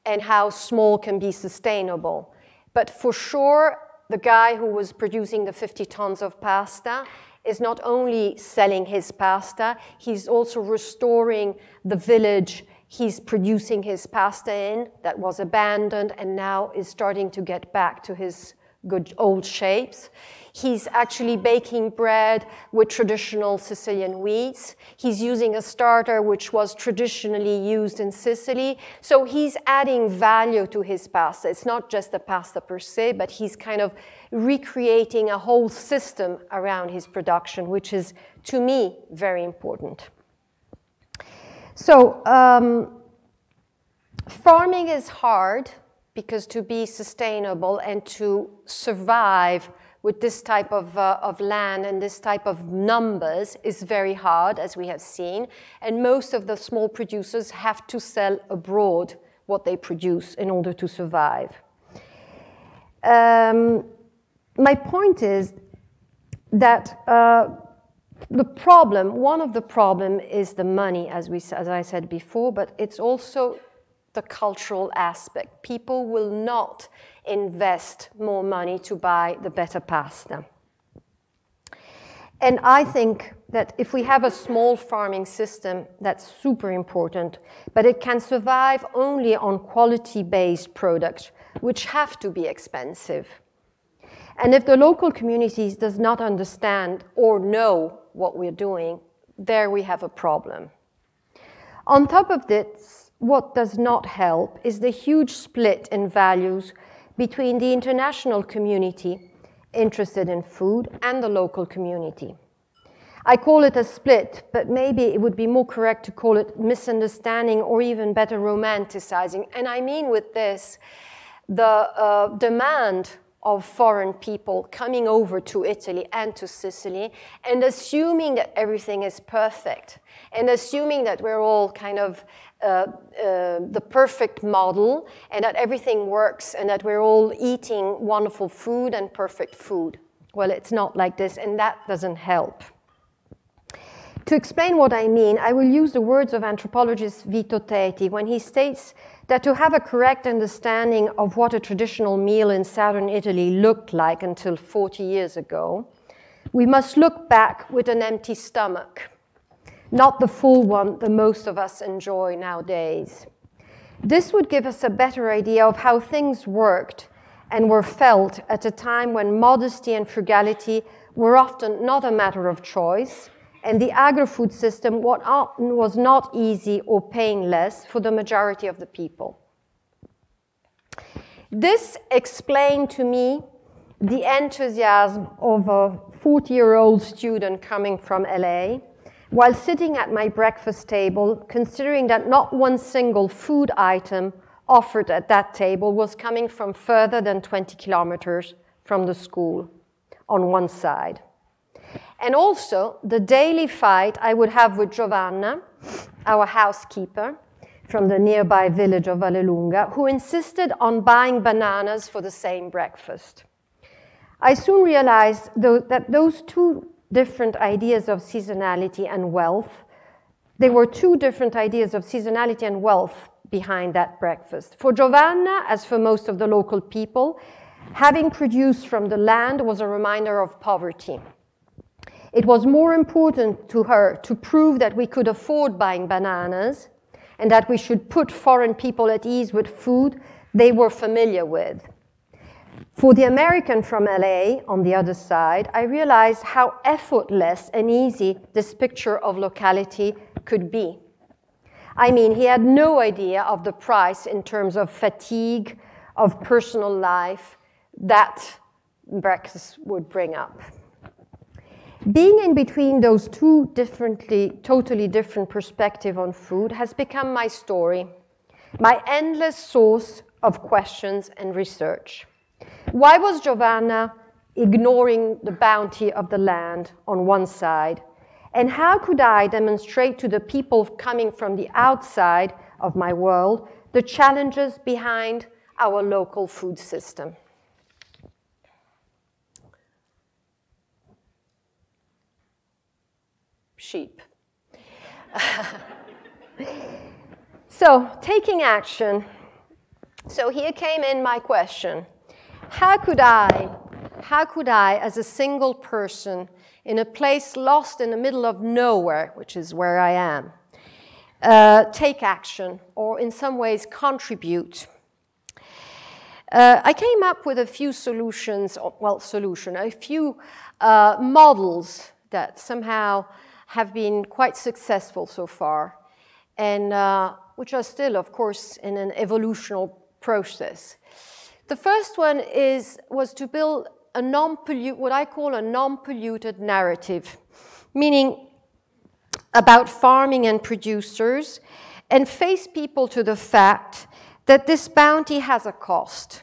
D: and how small can be sustainable. But for sure, the guy who was producing the 50 tons of pasta is not only selling his pasta, he's also restoring the village he's producing his pasta in that was abandoned and now is starting to get back to his good old shapes. He's actually baking bread with traditional Sicilian wheats. He's using a starter which was traditionally used in Sicily. So he's adding value to his pasta. It's not just a pasta per se, but he's kind of recreating a whole system around his production, which is, to me, very important. So farming is hard because to be sustainable and to survive with this type of land and this type of numbers is very hard, as we have seen. And most of the small producers have to sell abroad what they produce in order to survive. My point is that one of the problem is the money, as I said before, but it's also the cultural aspect. People will not invest more money to buy the better pasta. And I think that if we have a small farming system, that's super important, but it can survive only on quality-based products, which have to be expensive. And if the local communities does not understand or know what we're doing, there we have a problem. On top of this, what does not help is the huge split in values between the international community interested in food and the local community. I call it a split, but maybe it would be more correct to call it misunderstanding or even better, romanticizing. And I mean with this, the demand of foreign people coming over to Italy and to Sicily and assuming that everything is perfect and assuming that we're all kind of the perfect model and that everything works and that we're all eating wonderful food and perfect food. Well, it's not like this, and that doesn't help. To explain what I mean, I will use the words of anthropologist Vito Teti when he states that to have a correct understanding of what a traditional meal in southern Italy looked like until 40 years ago, we must look back with an empty stomach, not the full one that most of us enjoy nowadays. This would give us a better idea of how things worked and were felt at a time when modesty and frugality were often not a matter of choice, and the agri-food system was not easy or painless for the majority of the people. This explained to me the enthusiasm of a 40-year-old student coming from LA, while sitting at my breakfast table, considering that not one single food item offered at that table was coming from further than 20 kilometers from the school on one side. And also the daily fight I would have with Giovanna, our housekeeper from the nearby village of Vallelunga, who insisted on buying bananas for the same breakfast. I soon realized that those two different ideas of seasonality and wealth, there were two different ideas of seasonality and wealth behind that breakfast. For Giovanna, as for most of the local people, having produced from the land was a reminder of poverty. It was more important to her to prove that we could afford buying bananas and that we should put foreign people at ease with food they were familiar with. For the American from LA, on the other side, I realized how effortless and easy this picture of locality could be. I mean, he had no idea of the price in terms of fatigue, of personal life that breakfast would bring up. Being in between those two totally different perspectives on food has become my story, my endless source of questions and research. Why was Giovanna ignoring the bounty of the land on one side? And how could I demonstrate to the people coming from the outside of my world the challenges behind our local food system? Sheep. So, taking action. So here came in my question. How could I, as a single person in a place lost in the middle of nowhere, which is where I am, take action or in some ways contribute? I came up with a few solutions, a few models that somehow have been quite successful so far, and which are still, of course, in an evolutional process. The first one was to build what I call a non-polluted narrative, meaning about farming and producers, and face people to the fact that this bounty has a cost,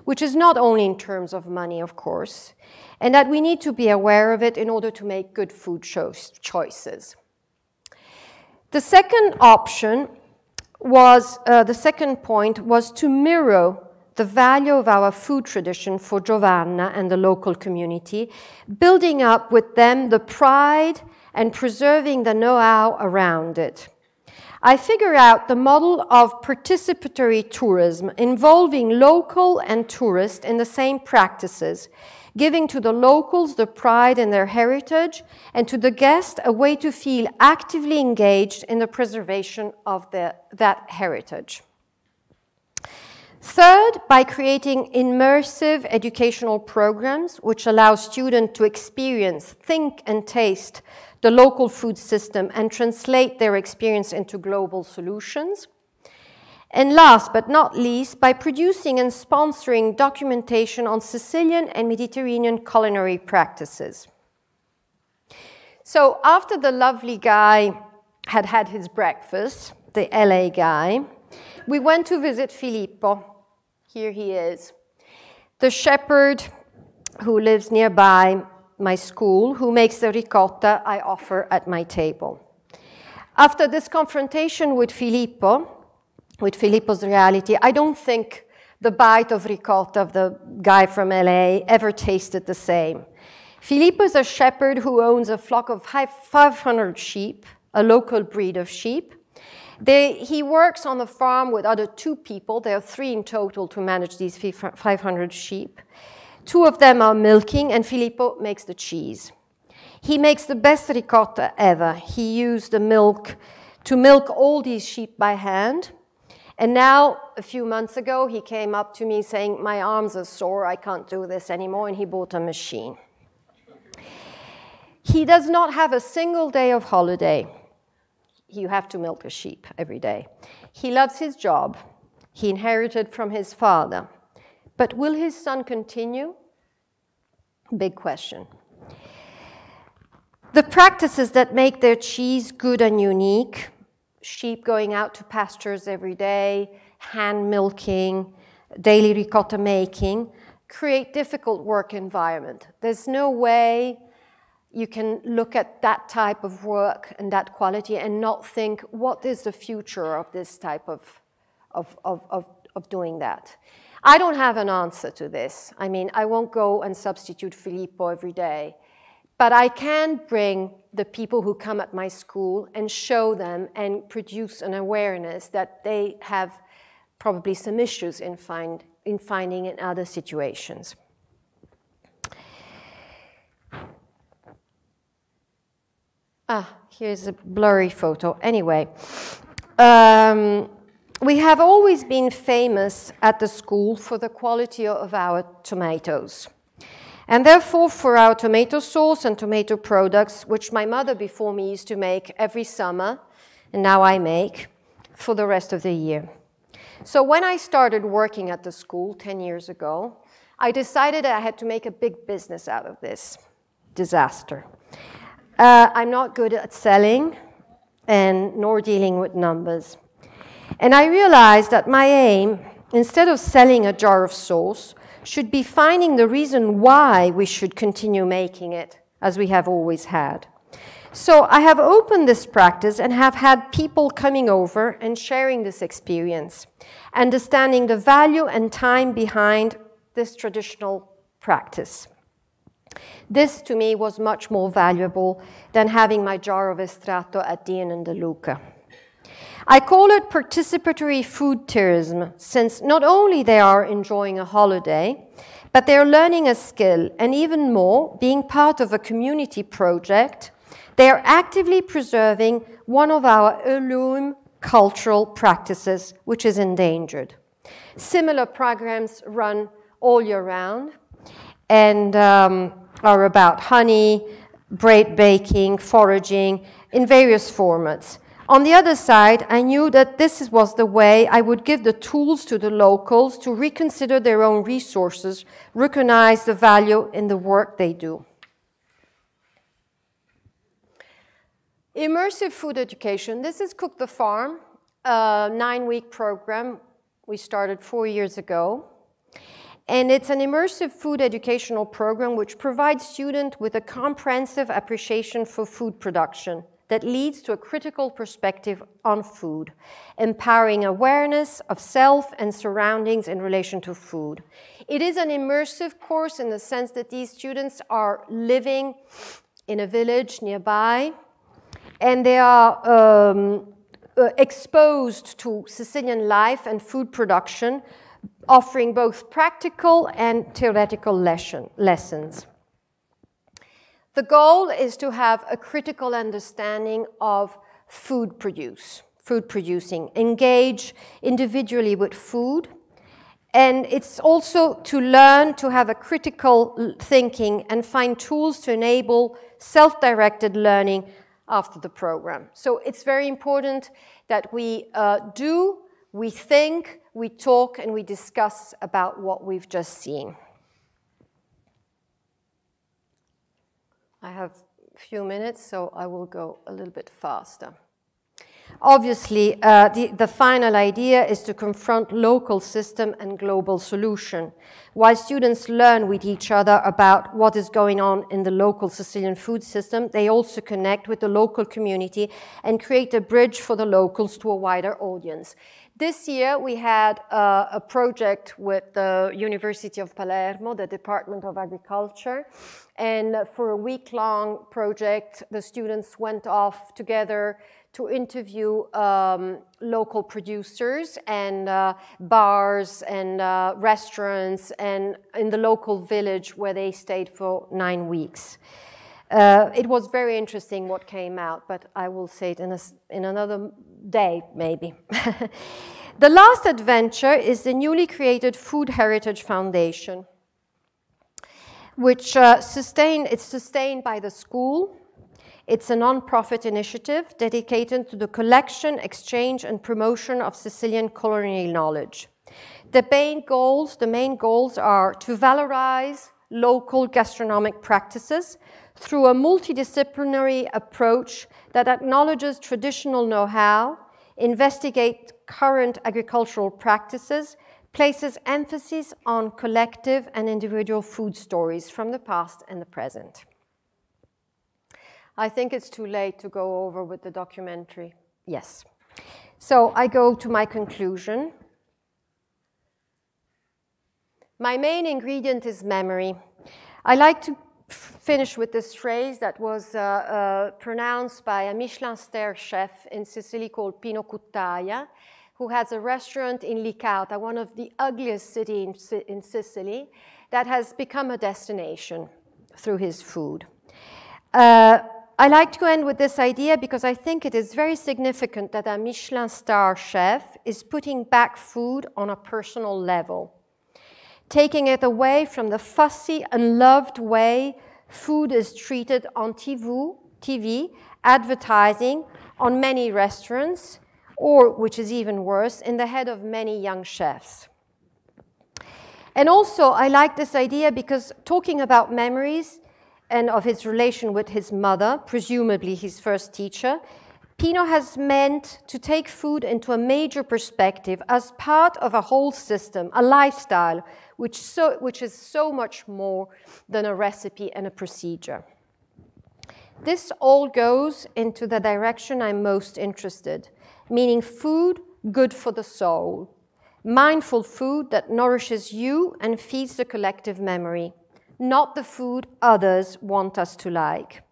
D: which is not only in terms of money, of course, and that we need to be aware of it in order to make good food choices. The second option was, the second point was to mirror the value of our food tradition for Giovanna and the local community, building up with them the pride and preserving the know-how around it. I figure out the model of participatory tourism involving local and tourists in the same practices, giving to the locals the pride in their heritage and to the guest a way to feel actively engaged in the preservation of that heritage. Third, by creating immersive educational programs which allow students to experience, think, and taste the local food system and translate their experience into global solutions. And last but not least, by producing and sponsoring documentation on Sicilian and Mediterranean culinary practices. So after the lovely guy had had his breakfast, the LA guy, we went to visit Filippo. Here he is, the shepherd who lives nearby my school, who makes the ricotta I offer at my table. After this confrontation with Filippo's reality, I don't think the bite of ricotta of the guy from LA ever tasted the same. Filippo is a shepherd who owns a flock of 500 sheep, a local breed of sheep. He works on the farm with other 2 people. There are 3 in total to manage these 500 sheep. 2 of them are milking, and Filippo makes the cheese. He makes the best ricotta ever. He used the milk to milk all these sheep by hand. And now, a few months ago, he came up to me saying, my arms are sore, I can't do this anymore, and he bought a machine. He does not have a single day of holiday. You have to milk a sheep every day. He loves his job. He inherited from his father. But will his son continue? Big question. The practices that make their cheese good and unique, sheep going out to pastures every day, hand milking, daily ricotta making, create difficult work environment. There's no way you can look at that type of work and that quality and not think, what is the future of this type of doing that? I don't have an answer to this. I mean, I won't go and substitute Filippo every day, but I can bring the people who come at my school and show them and produce an awareness that they have probably some issues in finding in other situations. Here's a blurry photo. Anyway, we have always been famous at the school for the quality of our tomatoes. And therefore, for our tomato sauce and tomato products, which my mother before me used to make every summer, and now I make for the rest of the year. So when I started working at the school 10 years ago, I decided I had to make a big business out of this disaster. I'm not good at selling and nor dealing with numbers. And I realized that my aim, instead of selling a jar of sauce, should be finding the reason why we should continue making it, as we have always had. So I have opened this practice and have had people coming over and sharing this experience, understanding the value and time behind this traditional practice. This, to me, was much more valuable than having my jar of estratto at Dean and DeLuca. I call it participatory food tourism, since not only they are enjoying a holiday, but they are learning a skill, and even more, being part of a community project, they are actively preserving one of our heirloom cultural practices, which is endangered. Similar programs run all year round and are about honey, bread baking, foraging in various formats. On the other side, I knew that this was the way I would give the tools to the locals to reconsider their own resources, recognize the value in the work they do. Immersive food education. This is Cook the Farm, a 9-week program we started 4 years ago. And it's an immersive food educational program which provides students with a comprehensive appreciation for food production that leads to a critical perspective on food, empowering awareness of self and surroundings in relation to food. It is an immersive course in the sense that these students are living in a village nearby, and they are exposed to Sicilian life and food production, offering both practical and theoretical lessons. The goal is to have a critical understanding of food producing, engage individually with food, and it's also to learn to have a critical thinking and find tools to enable self-directed learning after the program. So it's very important that we we think, we talk, and we discuss about what we've just seen. I have a few minutes, so I will go a little bit faster. Obviously, the final idea is to confront local system and global solution. While students learn with each other about what is going on in the local Sicilian food system, they also connect with the local community and create a bridge for the locals to a wider audience. This year, we had a project with the University of Palermo, the Department of Agriculture, and for a week-long project, the students went off together to interview local producers and bars and restaurants and in the local village where they stayed for 9 weeks. It was very interesting what came out, but I will say it in another day, maybe. The last adventure is the newly created Food Heritage Foundation, which it's sustained by the school. It's a non-profit initiative dedicated to the collection, exchange, and promotion of Sicilian culinary knowledge. The main goals are to valorize local gastronomic practices through a multidisciplinary approach that acknowledges traditional know-how, investigates current agricultural practices, places emphasis on collective and individual food stories from the past and the present. I think it's too late to go over with the documentary. Yes. So I go to my conclusion. My main ingredient is memory. I like to finish with this phrase that was pronounced by a Michelin star chef in Sicily called Pino Cuttaia, who has a restaurant in Licata, one of the ugliest cities in Sicily, that has become a destination through his food. I like to end with this idea because I think it is very significant that a Michelin star chef is putting back food on a personal level, taking it away from the fussy, unloved way food is treated on TV, advertising, on many restaurants, or, which is even worse, in the head of many young chefs. And also, I like this idea because talking about memories and of his relation with his mother, presumably his first teacher, Pino has meant to take food into a major perspective as part of a whole system, a lifestyle, which is so much more than a recipe and a procedure. This all goes into the direction I'm most interested, meaning food good for the soul, mindful food that nourishes you and feeds the collective memory, not the food others want us to like.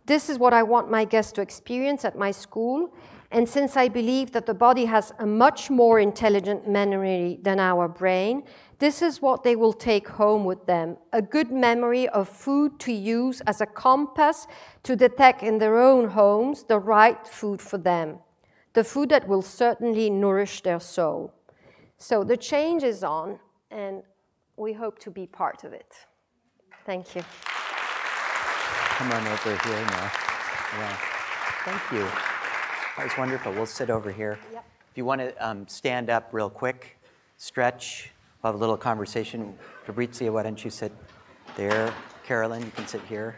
D: This is what I want my guests to experience at my school, and since I believe that the body has a much more intelligent memory than our brain, this is what they will take home with them, a good memory of food to use as a compass to detect in their own homes the right food for them, the food that will certainly nourish their soul. So the change is on, and we hope to be part of it. Thank you.
A: Come on over here now. Yeah. Thank you. That was wonderful. We'll sit over here.
D: Yep.
A: If you want to stand up real quick, stretch, we'll have a little conversation. Fabrizia, why don't you sit there? Carolyn, you can sit here.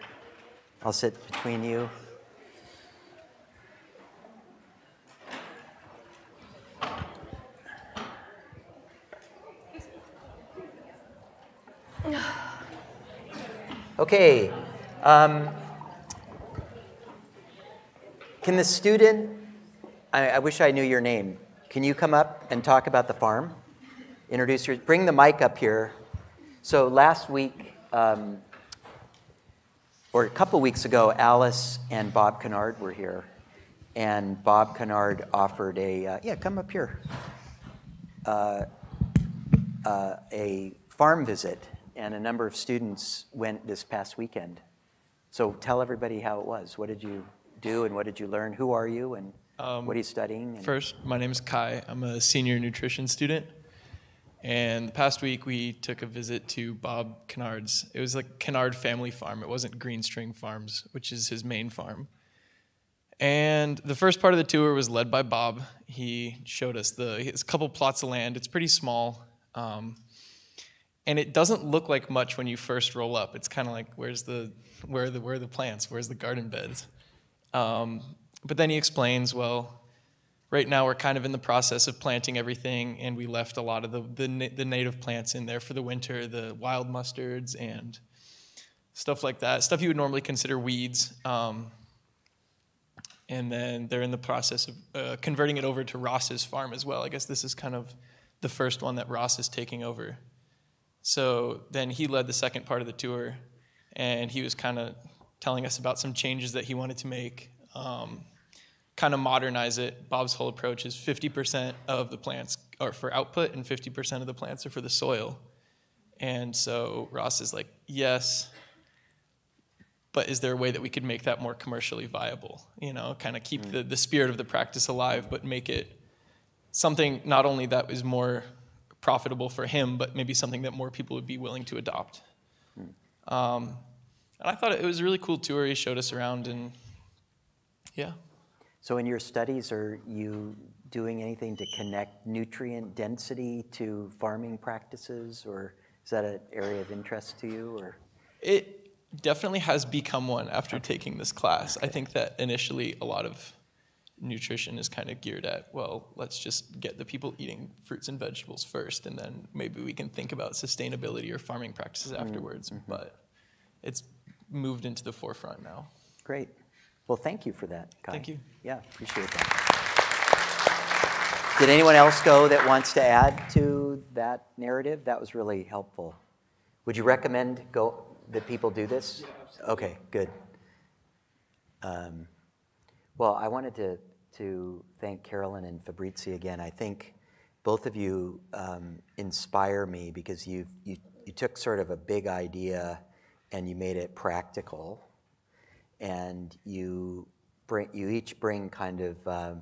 A: I'll sit between you. Okay. Can the student, I wish I knew your name. Can you come up and talk about the farm? Introduce your, bring the mic up here. So last week, or a couple weeks ago, Alice and Bob Kennard were here. And Bob Kennard offered a, yeah, come up here, a farm visit. And a number of students went this past weekend. So tell everybody how it was. What did you do and what did you learn? Who are you and what are you studying?
E: First, my name is Kai. I'm a senior nutrition student. And the past week we took a visit to Bob Kennard's. It was like Kennard Family Farm. It wasn't Green String Farms, which is his main farm. And the first part of the tour was led by Bob. He showed us his couple plots of land. It's pretty small. And it doesn't look like much when you first roll up. It's kind of like, where are the plants? Where's the garden beds? But then he explains, well, right now we're kind of in the process of planting everything, and we left a lot of the native plants in there for the winter, the wild mustards and stuff like that, stuff you would normally consider weeds. And then they're in the process of converting it over to Ross's farm as well. I guess this is kind of the first one that Ross is taking over. So then he led the second part of the tour, and he was kind of telling us about some changes that he wanted to make, kind of modernize it. Bob's whole approach is 50% of the plants are for output and 50% of the plants are for the soil. And so Ross is like, yes, but is there a way that we could make that more commercially viable? You know, kind of keep the spirit of the practice alive, but make it something not only that is more profitable for him, but maybe something that more people would be willing to adopt. And I thought it was a really cool tour. He showed us around, and yeah.
A: So in your studies, are you doing anything to connect nutrient density to farming practices, or is that an area of interest to you? Or
E: it definitely has become one after taking this class. I think that initially a lot of nutrition is kind of geared at, well, let's just get the people eating fruits and vegetables first, and then maybe we can think about sustainability or farming practices afterwards. But it's moved into the forefront now.
A: Great. Well, thank you for that, Kai.
E: Thank you.
A: Yeah, appreciate that. Did anyone else go that wants to add to that narrative? That was really helpful. Would you recommend that people do this? Yeah, absolutely. Okay, good. Well, I wanted to thank Carolyn and Fabrizia again. I think both of you inspire me because you took sort of a big idea and you made it practical. and you each bring kind of a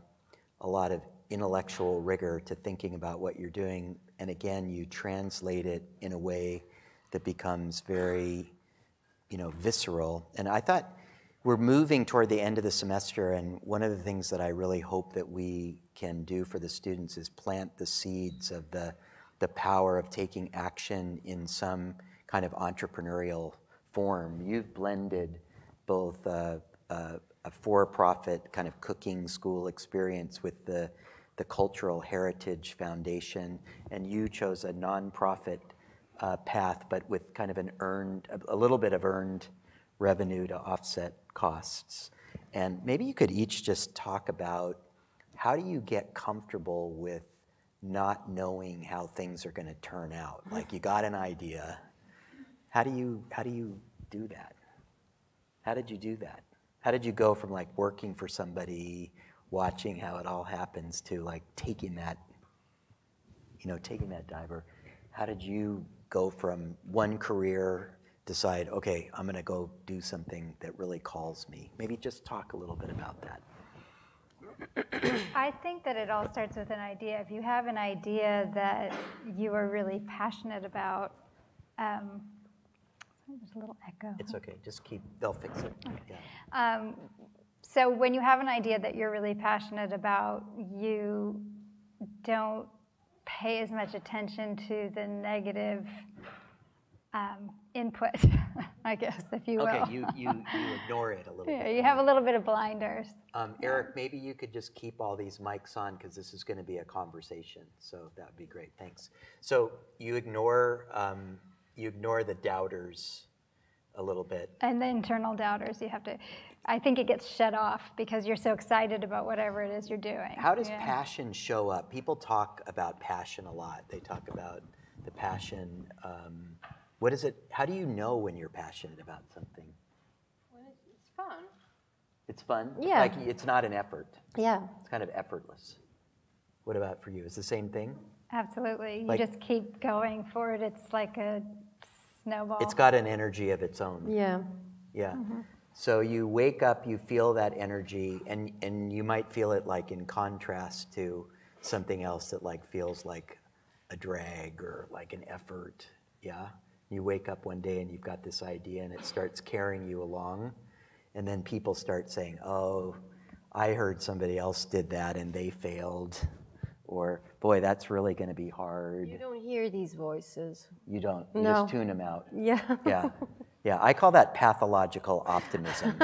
A: lot of intellectual rigor to thinking about what you're doing, and again, you translate it in a way that becomes very, visceral. And I thought we're moving toward the end of the semester, and one of the things that I really hope that we can do for the students is plant the seeds of the power of taking action in some kind of entrepreneurial form. You've blended both a for-profit kind of cooking school experience with the Cultural Heritage Foundation, and you chose a nonprofit path, but with kind of a little bit of earned revenue to offset costs. And maybe you could each just talk about how do you get comfortable with not knowing how things are going to turn out? Like you got an idea. How do you do that? How did you do that? How did you go from like working for somebody, watching how it all happens, to like taking that diver? How did you go from one career, decide, okay, I'm going to go do something that really calls me? Maybe just talk a little bit about that.
C: I think that it all starts with an idea. If you have an idea that you are really passionate about, there's a little echo.
A: It's okay, they'll fix it.
C: Okay.
A: Yeah.
C: So when you have an idea that you're really passionate about, you don't pay as much attention to the negative input, I guess, if you will.
A: Okay, you ignore it a little bit.
C: Yeah, you have a little bit of blinders.
A: Eric, maybe you could just keep all these mics on because this is going to be a conversation. So that would be great. Thanks. So you ignore the doubters a little bit.
C: And the internal doubters, I think it gets shut off because you're so excited about whatever it is you're doing.
A: How does passion show up? People talk about passion a lot. They talk about the passion. What is it? How do you know when you're passionate about something?
D: When it's fun.
A: It's fun?
D: Yeah.
A: Like it's not an effort.
D: Yeah.
A: It's kind of effortless. What about for you? Is it the same thing?
C: Absolutely.
A: Like,
C: you just keep going for it. It's like a snowball.
A: It's got an energy of its own.
D: Yeah.
A: Yeah.
C: Mm-hmm.
A: So you wake up, you feel that energy, and you might feel it like in contrast to something else that like feels like a drag or like an effort. Yeah. You wake up one day and you've got this idea and it starts carrying you along, and then people start saying, oh, I heard somebody else did that and they failed, or boy, that's really going to be hard.
D: You don't hear these voices.
A: You don't. You
D: No.
A: just tune them out.
D: Yeah.
A: Yeah. Yeah. I call that pathological optimism.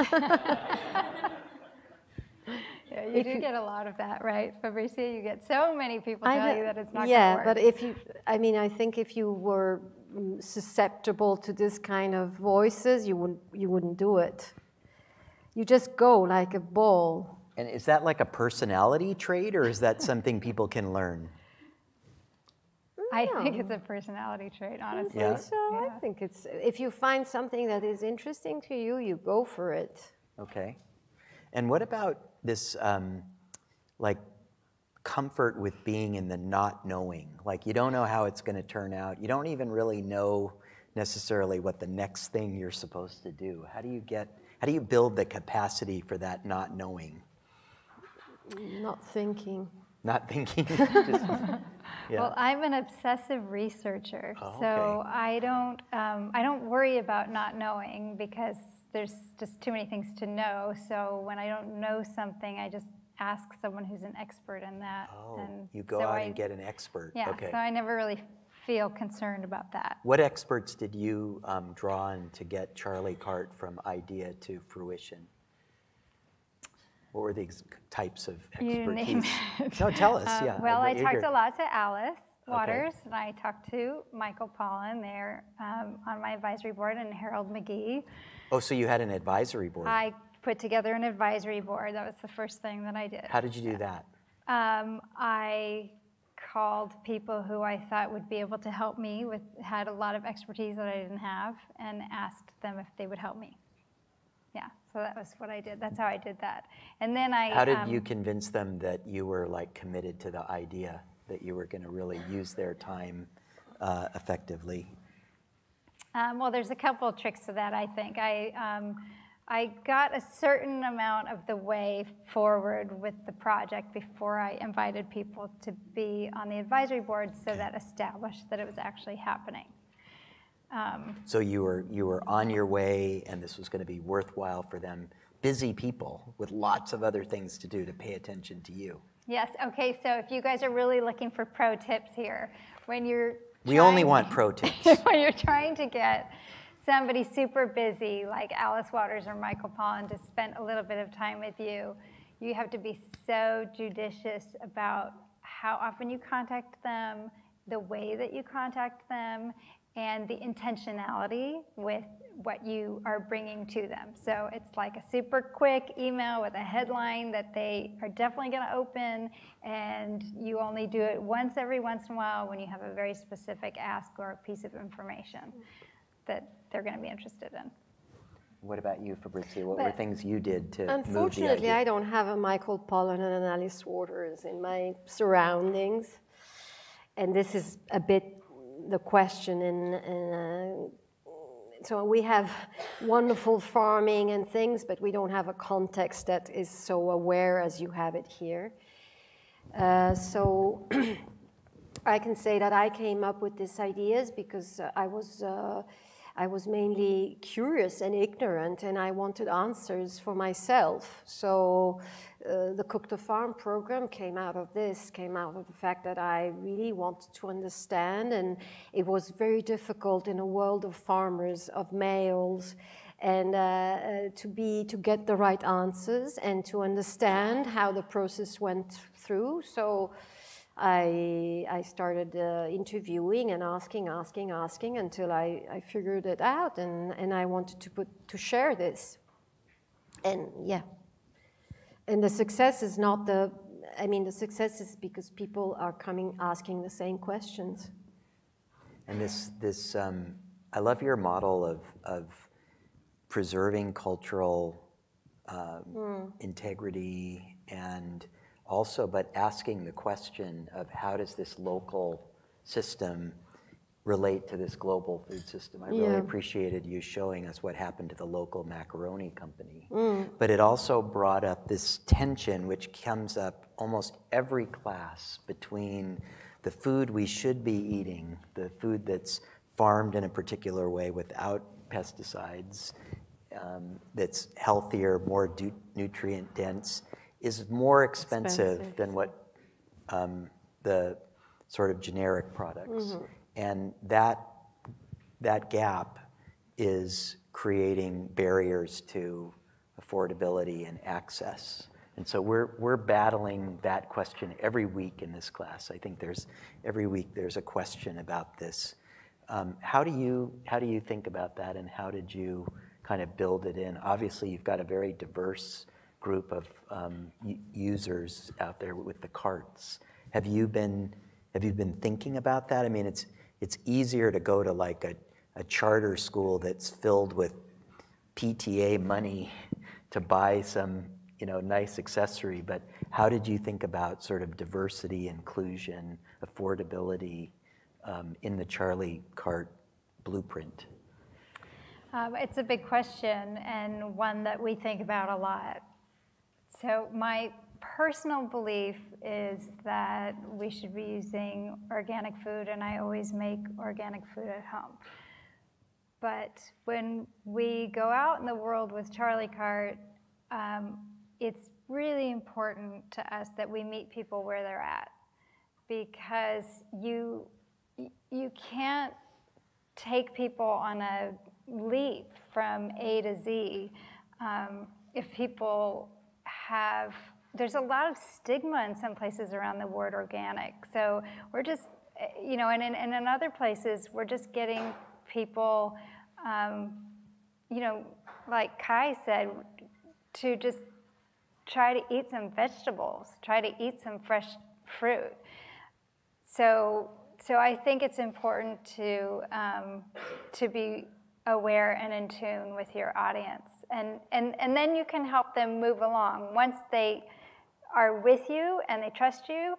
C: Yeah, you do get a lot of that, right, Fabrizia? You get so many people tell you that it's not
D: Yeah,
C: going to work.
D: but I think if you were susceptible to this kind of voices, you wouldn't do it. You just go like a ball.
A: And is that like a personality trait, or is that something people can learn?
C: I think it's a personality trait, honestly.
A: Yeah.
D: So I think it's, if you find something that is interesting to you, you go for it.
A: Okay. And what about this, like, comfort with being in the not knowing? Like, you don't know how it's going to turn out. You don't even really know necessarily what the next thing you're supposed to do. How do you build the capacity for that not knowing?
D: Not thinking.
A: Not thinking? Yeah.
C: Well, I'm an obsessive researcher,
A: Oh,
C: so
A: okay.
C: I don't worry about not knowing because there's just too many things to know. So when I don't know something, I just ask someone who's an expert in that.
A: Oh,
C: and
A: you go
C: so
A: out and get an expert.
C: Yeah,
A: Okay.
C: so I never really feel concerned about that.
A: What experts did you draw on to get Charlie Cart from idea to fruition? What were these types of expertise?
C: You name it.
A: No, tell us. Yeah.
C: Well, I
A: I'm
C: talked
A: eager.
C: a lot to Alice
A: Okay.
C: Waters, and I talked to Michael Pollan there on my advisory board, and Harold McGee.
A: Oh, so you had an advisory board.
C: I put together an advisory board. That was the first thing that I did.
A: How did you do that?
C: I called people who I thought would be able to help me had a lot of expertise that I didn't have, and asked them if they would help me. Yeah, so that was what I did. That's how I did that. And then
A: How did you convince them that you were like committed to the idea, that you were going to really use their time effectively?
C: Well, there's a couple of tricks to that, I think. I got a certain amount of the way forward with the project before I invited people to be on the advisory board, so that established that it was actually happening.
A: So you were on your way, and this was going to be worthwhile for them, busy people with lots of other things to do, to pay attention to you.
C: Yes, okay, so if you guys are really looking for pro tips here, when you're
A: We only want pro tips.
C: when you're trying to get somebody super busy like Alice Waters or Michael Pollan to spend a little bit of time with you, you have to be so judicious about how often you contact them, the way that you contact them, and the intentionality with what you are bringing to them. So it's like a super quick email with a headline that they are definitely going to open, and you only do it every once in a while when you have a very specific ask or a piece of information that they're going to be interested in.
A: What about you, Fabrizia? What were things you did to move the idea?
D: Unfortunately, I don't have a Michael Pollan and an Alice Waters in my surroundings. And this is a bit the question. So we have wonderful farming and things, but we don't have a context that is so aware as you have it here. So I can say that I came up with these ideas because I was mainly curious and ignorant, and I wanted answers for myself. So the Cook to Farm program came out of this, came out of the fact that I really wanted to understand, and it was very difficult in a world of farmers, of males, and to get the right answers and to understand how the process went through. So I started interviewing and asking until I figured it out, and I wanted to share this. And yeah, and the success is not the success is because people are coming asking the same questions.
A: And this I love your model of preserving cultural integrity, and also, but asking the question of how does this local system relate to this global food system. I really appreciated you showing us what happened to the local macaroni company. But it also brought up this tension, which comes up almost every class, between the food we should be eating, the food that's farmed in a particular way without pesticides, that's healthier, more nutrient dense, is more expensive than what the sort of generic products. And that gap is creating barriers to affordability and access. And so we're battling that question every week in this class. I think every week there's a question about this. How do you think about that, and how did you kind of build it in? Obviously, you've got a very diverse group of users out there with the carts. Have you been thinking about that? I mean, it's easier to go to like a charter school that's filled with PTA money to buy some nice accessory, but how did you think about sort of diversity, inclusion, affordability in the Charlie Cart blueprint?
C: It's a big question, and one that we think about a lot. So my personal belief is that we should be using organic food, and I always make organic food at home. But when we go out in the world with Charlie Cart, it's really important to us that we meet people where they're at, because you can't take people on a leap from A to Z if people there's a lot of stigma in some places around the word organic. So we're just, and in other places, we're just getting people, like Kai said, to just try to eat some vegetables, try to eat some fresh fruit. So I think it's important to be aware and in tune with your audience. And then you can help them move along. Once they are with you and they trust you,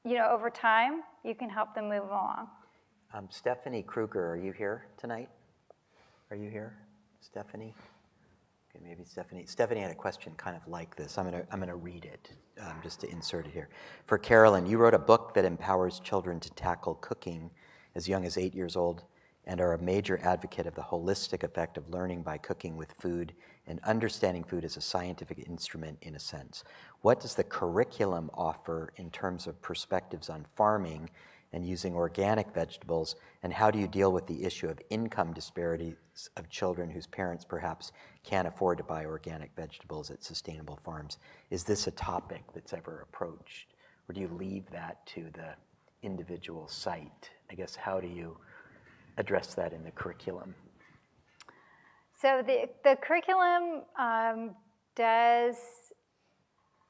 C: over time, you can help them move along.
A: Stephanie Kruger, are you here tonight? Are you here, Stephanie? Okay, maybe Stephanie. Stephanie had a question kind of like this. I'm gonna read it just to insert it here. For Carolyn, you wrote a book that empowers children to tackle cooking as young as 8 years old, and are a major advocate of the holistic effect of learning by cooking with food and understanding food as a scientific instrument in a sense. What does the curriculum offer in terms of perspectives on farming and using organic vegetables, and how do you deal with the issue of income disparities of children whose parents perhaps can't afford to buy organic vegetables at sustainable farms? Is this a topic that's ever approached, or do you leave that to the individual site? I guess, how do you address that in the curriculum?
C: So the curriculum does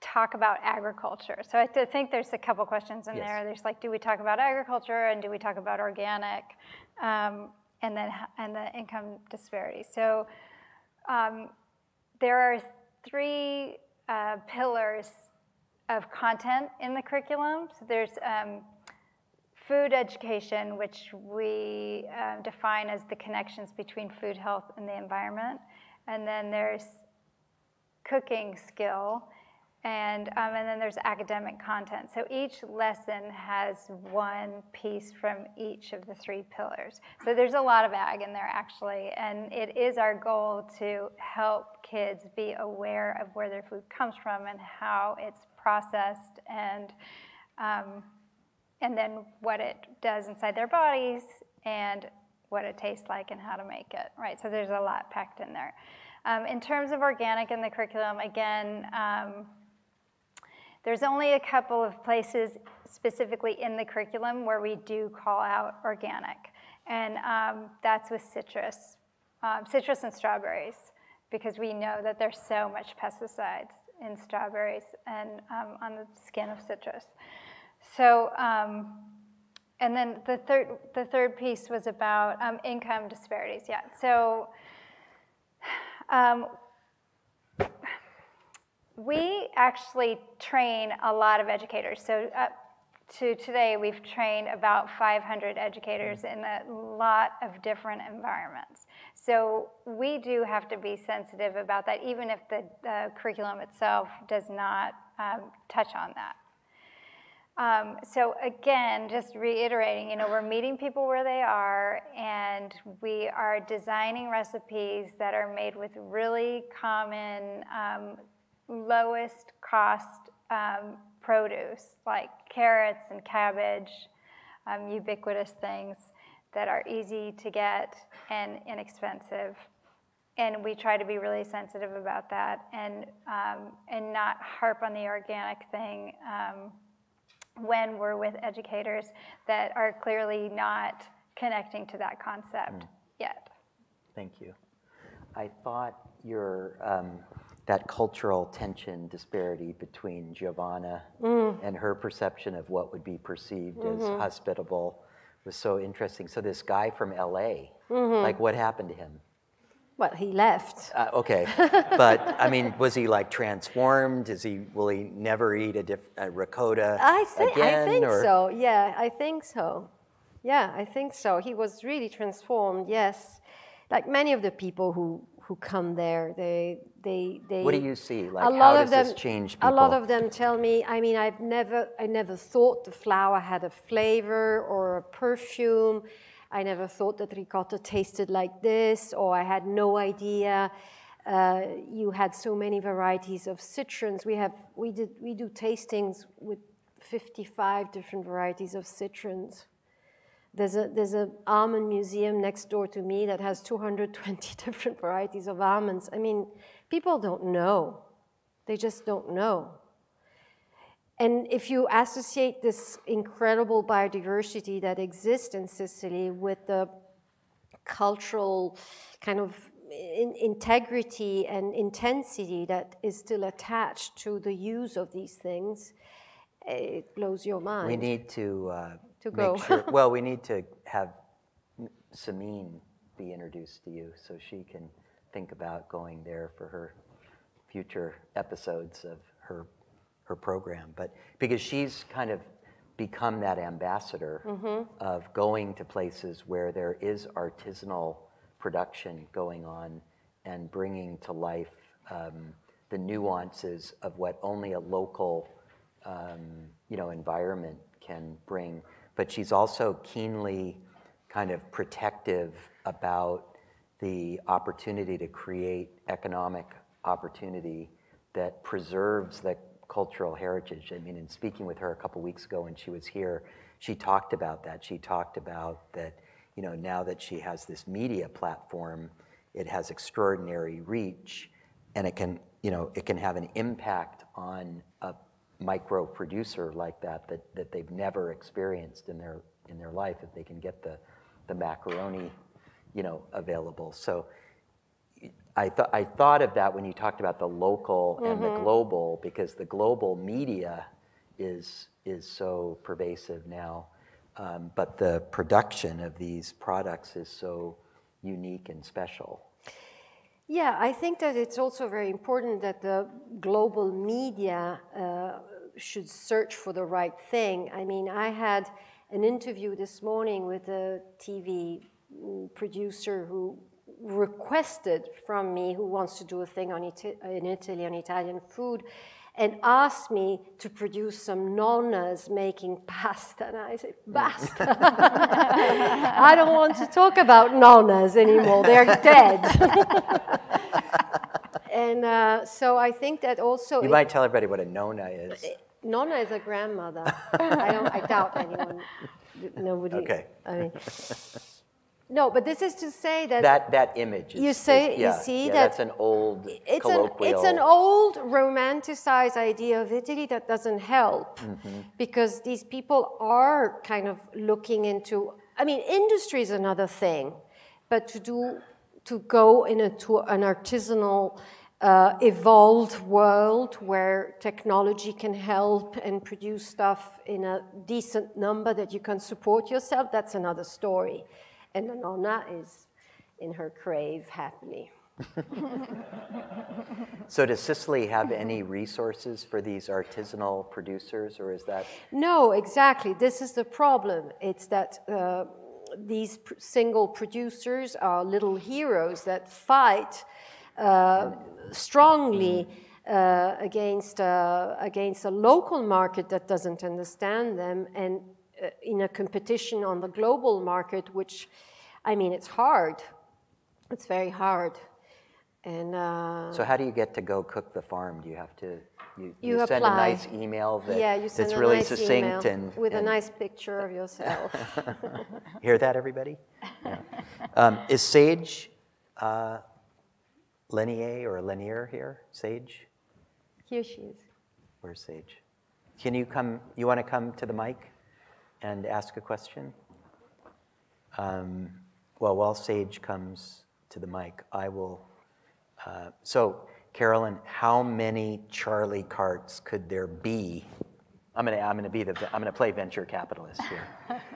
C: talk about agriculture. So I think there's a couple questions in there. There's like, do we talk about agriculture and do we talk about organic, and the income disparity. So there are three pillars of content in the curriculum. So there's food education, which we define as the connections between food, health, and the environment. And then there's cooking skill, and then there's academic content. So each lesson has one piece from each of the three pillars. So there's a lot of ag in there, actually, and it is our goal to help kids be aware of where their food comes from and how it's processed, and then what it does inside their bodies, and what it tastes like, and how to make it, right? So there's a lot packed in there. In terms of organic in the curriculum, again, there's only a couple of places specifically in the curriculum where we do call out organic, and that's with citrus and strawberries, because we know that there's so much pesticides in strawberries and on the skin of citrus. So, and then the third piece was about income disparities. Yeah. So, we actually train a lot of educators. So, up to today, we've trained about 500 educators in a lot of different environments. So, we do have to be sensitive about that, even if the curriculum itself does not touch on that. So again, just reiterating, we're meeting people where they are, and we are designing recipes that are made with really common, lowest cost produce, like carrots and cabbage, ubiquitous things that are easy to get and inexpensive. And we try to be really sensitive about that, and not harp on the organic thing when we're with educators that are clearly not connecting to that concept yet.
A: Thank you. I thought your that cultural tension disparity between Giovanna and her perception of what would be perceived as hospitable was so interesting. So this guy from LA, like, what happened to him?
D: Well, he left.
A: Okay, but I mean, was he like transformed? Will he never eat a ricotta again?
D: I think so. Yeah, I think so. Yeah, I think so. He was really transformed. Yes, like many of the people who come there, they.
A: What do you see? Like, how does this change people?
D: A lot of them tell me. I mean, I never thought the flour had a flavor or a perfume. I never thought that ricotta tasted like this, or I had no idea you had so many varieties of citrons. We do tastings with 55 different varieties of citrons. There's a almond museum next door to me that has 220 different varieties of almonds. I mean, people don't know. They just don't know. And if you associate this incredible biodiversity that exists in Sicily with the cultural kind of integrity and intensity that is still attached to the use of these things, it blows your mind.
A: We need to
D: go.
A: Make sure. Well, we need to have Samine be introduced to you so she can think about going there for her future episodes of her program, but because she's kind of become that ambassador of going to places where there is artisanal production going on and bringing to life the nuances of what only a local environment can bring. But she's also keenly kind of protective about the opportunity to create economic opportunity that preserves the cultural heritage. I mean, in speaking with her a couple weeks ago when she was here, she talked about that. She talked about that, now that she has this media platform, it has extraordinary reach, and it can have an impact on a micro producer like that they've never experienced in their life if they can get the macaroni, available. So I thought of that when you talked about the local and the global, because the global media is so pervasive now, but the production of these products is so unique and special.
D: Yeah, I think that it's also very important that the global media should search for the right thing. I mean, I had an interview this morning with a TV producer who requested from me, who wants to do a thing in Italy on Italian food, and asked me to produce some nonnas making pasta. And I said, basta. I don't want to talk about nonnas anymore. They're dead. And so I think that also...
A: You might tell everybody what a nonna is.
D: Nonna is a grandmother. I doubt anyone, nobody.
A: Okay.
D: I mean... No, but this is to say that
A: that image.
D: You see
A: that's an old colloquial.
D: It's an old romanticized idea of Italy that doesn't help, because these people are kind of looking into. I mean, industry is another thing, but to go into an artisanal, evolved world where technology can help and produce stuff in a decent number that you can support yourself. That's another story. And the nonna is in her grave happily.
A: So does Sicily have any resources for these artisanal producers, or is that?
D: No, exactly. This is the problem. It's that these single producers are little heroes that fight strongly against a local market that doesn't understand them, and in a competition on the global market, which, I mean, it's hard. It's very hard. And
A: so how do you get to go cook the farm? Do you have to, you
D: apply.
A: Send a nice email that's really
D: nice
A: succinct
D: with a nice picture of yourself.
A: Hear that, everybody? Yeah. Is Sage Lenier or Lanier here? Sage?
D: Here she is.
A: Where's Sage? Can you come, you want to come to the mic and ask a question? Well, while Sage comes to the mic, I will. So, Carolyn, how many Charlie carts could there be? I'm gonna play venture capitalist here.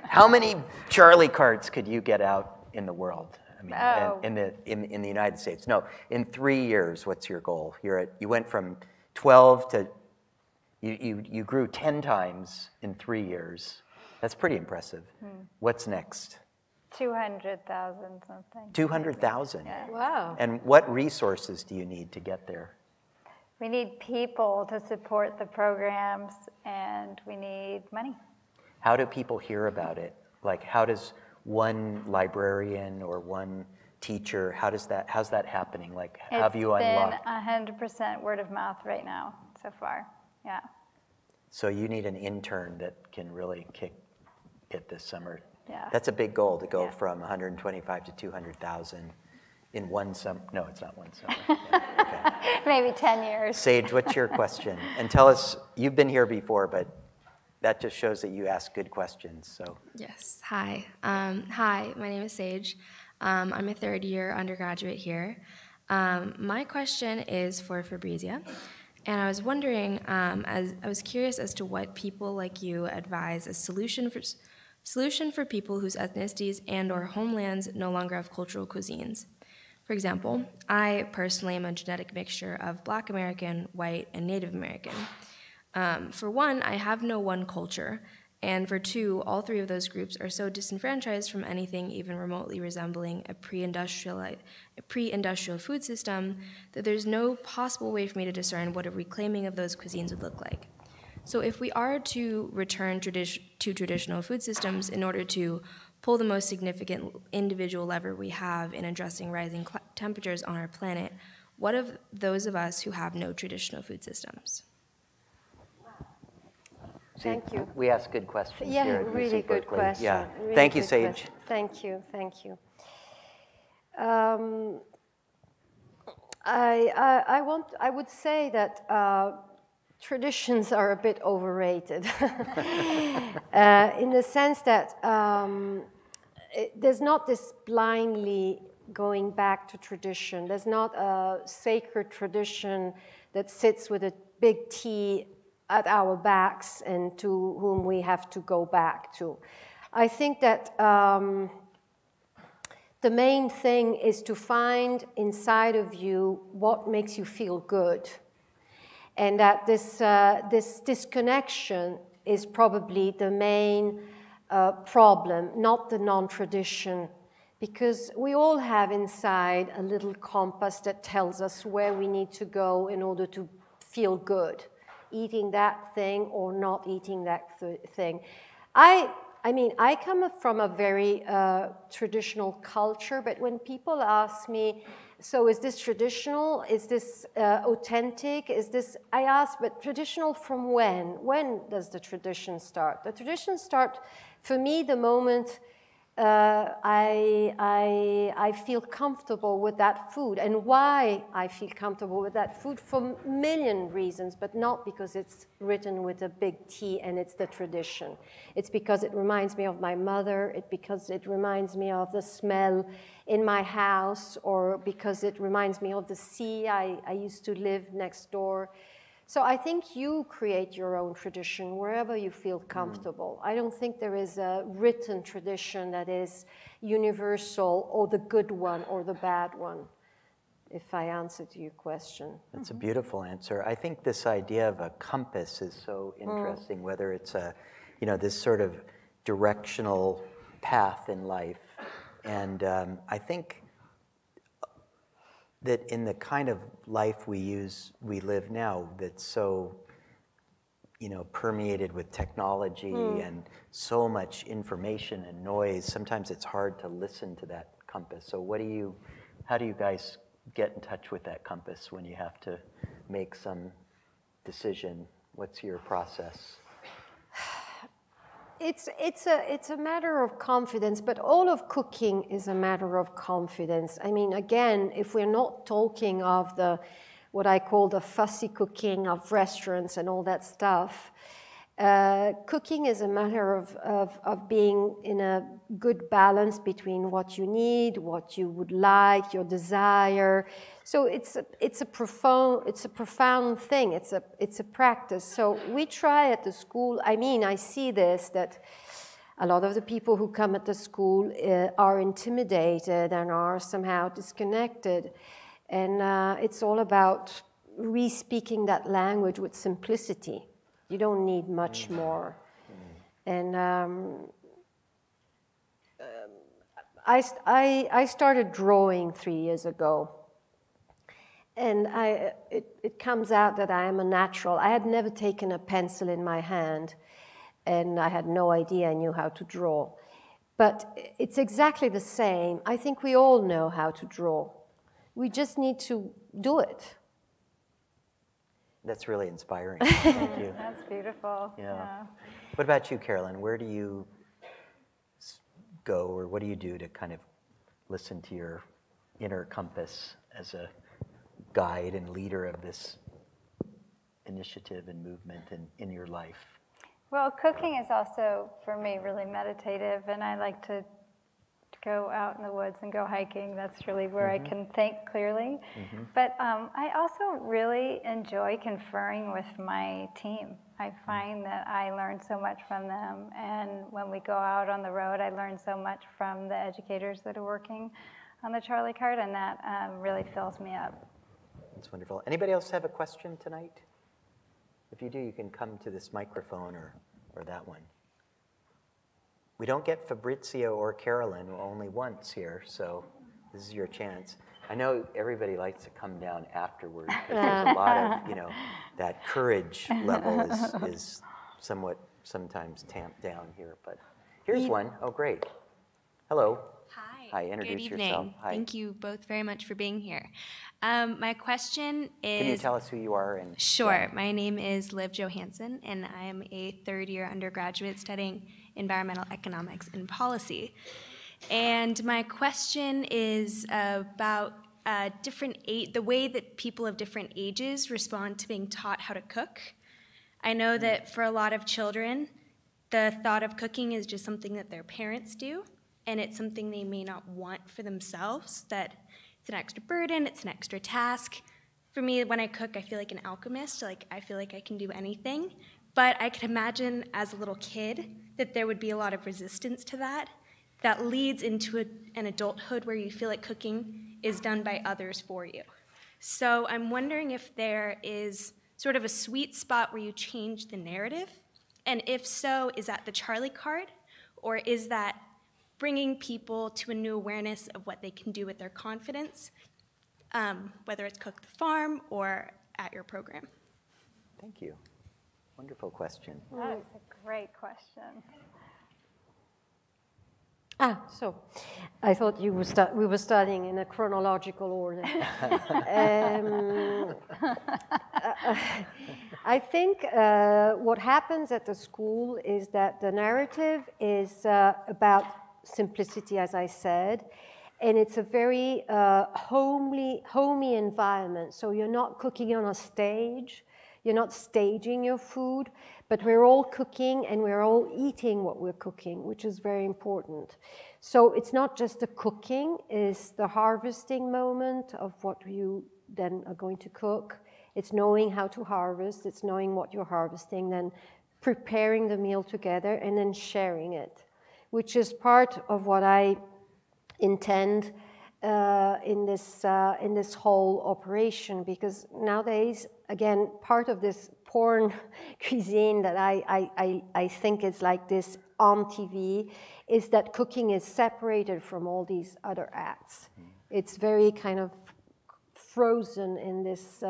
A: How many Charlie carts could you get out in the world? I mean, in the United States. No, in 3 years. What's your goal? You went from 12 to you grew 10 times in 3 years. That's pretty impressive. What's next?
F: 200,000 something.
A: 200,000?
F: Yeah.
D: Wow.
A: And what resources do you need to get there?
F: We need people to support the programs, and we need money.
A: How do people hear about it? Like, how does one librarian or one teacher, how's that happening? Like, have you unlocked?
F: It's been 100% word of mouth right now so far, yeah.
A: So you need an intern that can really kick it this summer.
F: Yeah.
A: That's a big goal, to go from 125 to 200,000 in one summer. No, it's not one summer. Yeah, okay.
F: Maybe 10 years.
A: Sage, what's your question? And tell us, you've been here before, but that just shows that you ask good questions. So.
G: Yes, hi. Hi, my name is Sage. I'm a third-year undergraduate here. My question is for Fabrizia. And I was wondering, I was curious as to what people like you advise as solution for people whose ethnicities and or homelands no longer have cultural cuisines. For example, I personally am a genetic mixture of Black American, white, and Native American. For one, I have no one culture, And for 2, all 3 of those groups are so disenfranchised from anything even remotely resembling a pre-industrial food system that there's no possible way for me to discern what a reclaiming of those cuisines would look like. So if we are to return to traditional food systems in order to pull the most significant individual lever we have in addressing rising temperatures on our planet, what of those of us who have no traditional food systems?
D: Thank you.
A: We ask good questions
D: Yeah,
A: here at
D: really
A: UC
D: good
A: Berkeley.
D: question.
A: Yeah.
D: Really
A: Thank you,
D: good
A: Sage.
D: question. Thank you, thank you. I would say that traditions are a bit overrated in the sense that there's not this blindly going back to tradition. There's not a sacred tradition that sits with a big T at our backs and to whom we have to go back to. I think that the main thing is to find inside of you what makes you feel good. And that this disconnection is probably the main problem, not the non-tradition. Because we all have inside a little compass that tells us where we need to go in order to feel good, eating that thing or not eating that thing. I mean, I come from a very traditional culture, but when people ask me, so is this traditional? Is this authentic? Is this, I ask, but traditional from when? When does the tradition start? The tradition start, for me, the moment I feel comfortable with that food. And why I feel comfortable with that food? For a million reasons, but not because it's written with a big T and it's the tradition. It's because it reminds me of my mother, because it reminds me of the smell in my house, or because it reminds me of the sea. I used to live next door. So I think you create your own tradition wherever you feel comfortable. I don't think there is a written tradition that is universal, or the good one or the bad one, if I answered your question.
A: That's a beautiful answer. I think this idea of a compass is so interesting, whether it's a, you know, this sort of directional path in life. And I think that in the kind of life we live now, that's so, you know, permeated with technology and so much information and noise, sometimes it's hard to listen to that compass. So how do you guys get in touch with that compass when you have to make some decision? What's your process?
D: It's a matter of confidence, but all of cooking is a matter of confidence. I mean, again, if we're not talking of what I call the fussy cooking of restaurants and all that stuff, cooking is a matter of being in a good balance between what you need, what you would like, your desire. So it's a profound thing. It's a practice. So we try at the school. I mean, I see this, that a lot of the people who come at the school are intimidated and are somehow disconnected, and it's all about re-speaking that language with simplicity. You don't need much more. And I started drawing 3 years ago. And it comes out that I am a natural. I had never taken a pencil in my hand, and I had no idea I knew how to draw. But it's exactly the same. I think we all know how to draw. We just need to do it.
A: That's really inspiring. Thank you.
F: That's beautiful.
A: Yeah. What about you, Carolyn? Where do you go, or what do you do to kind of listen to your inner compass as a guide and leader of this initiative and movement in your life?
F: Well, cooking is also, for me, really meditative, and I like to go out in the woods and go hiking. That's really where I can think clearly. But I also really enjoy conferring with my team. I find that I learn so much from them, and when we go out on the road, I learn so much from the educators that are working on the Charlie Cart, and that really fills me up.
A: That's wonderful. Anybody else have a question tonight? If you do, you can come to this microphone or that one. We don't get Fabrizia or Carolyn only once here, so this is your chance. I know everybody likes to come down afterward, but there's a lot of, that courage level is somewhat sometimes tamped down here. But here's one. Oh, great. Hello.
H: Hi.
A: Hi, introduce
H: Good evening.
A: yourself. Hi.
H: Thank you both very much for being here. My question is...
A: Can you tell us who you are?
H: Sure. My name is Liv Johansson, and I am a third-year undergraduate studying environmental economics and policy. And my question is about the way that people of different ages respond to being taught how to cook. I know that for a lot of children, the thought of cooking is just something that their parents do, and it's something they may not want for themselves, that it's an extra burden, it's an extra task. For me, when I cook, I feel like an alchemist, like I feel like I can do anything. But I could imagine as a little kid that there would be a lot of resistance to that. That leads into an adulthood where you feel like cooking is done by others for you. So I'm wondering if there is sort of a sweet spot where you change the narrative, and if so, is that the Charlie card, or is that bringing people to a new awareness of what they can do with their confidence, whether it's Cook the Farm or at your program?
A: Thank you. Wonderful question.
F: That is a great question.
D: So I thought we were studying in a chronological order. I think what happens at the school is that the narrative is about simplicity, as I said, and it's a very homey environment. So you're not cooking on a stage, you're not staging your food, but we're all cooking and we're all eating what we're cooking, which is very important. So it's not just the cooking, it's the harvesting moment of what you then are going to cook. It's knowing how to harvest, it's knowing what you're harvesting, then preparing the meal together and then sharing it, which is part of what I intend in this whole operation, because nowadays, again, part of this porn cuisine that I think is like this on TV is that cooking is separated from all these other acts. It's very kind of frozen in this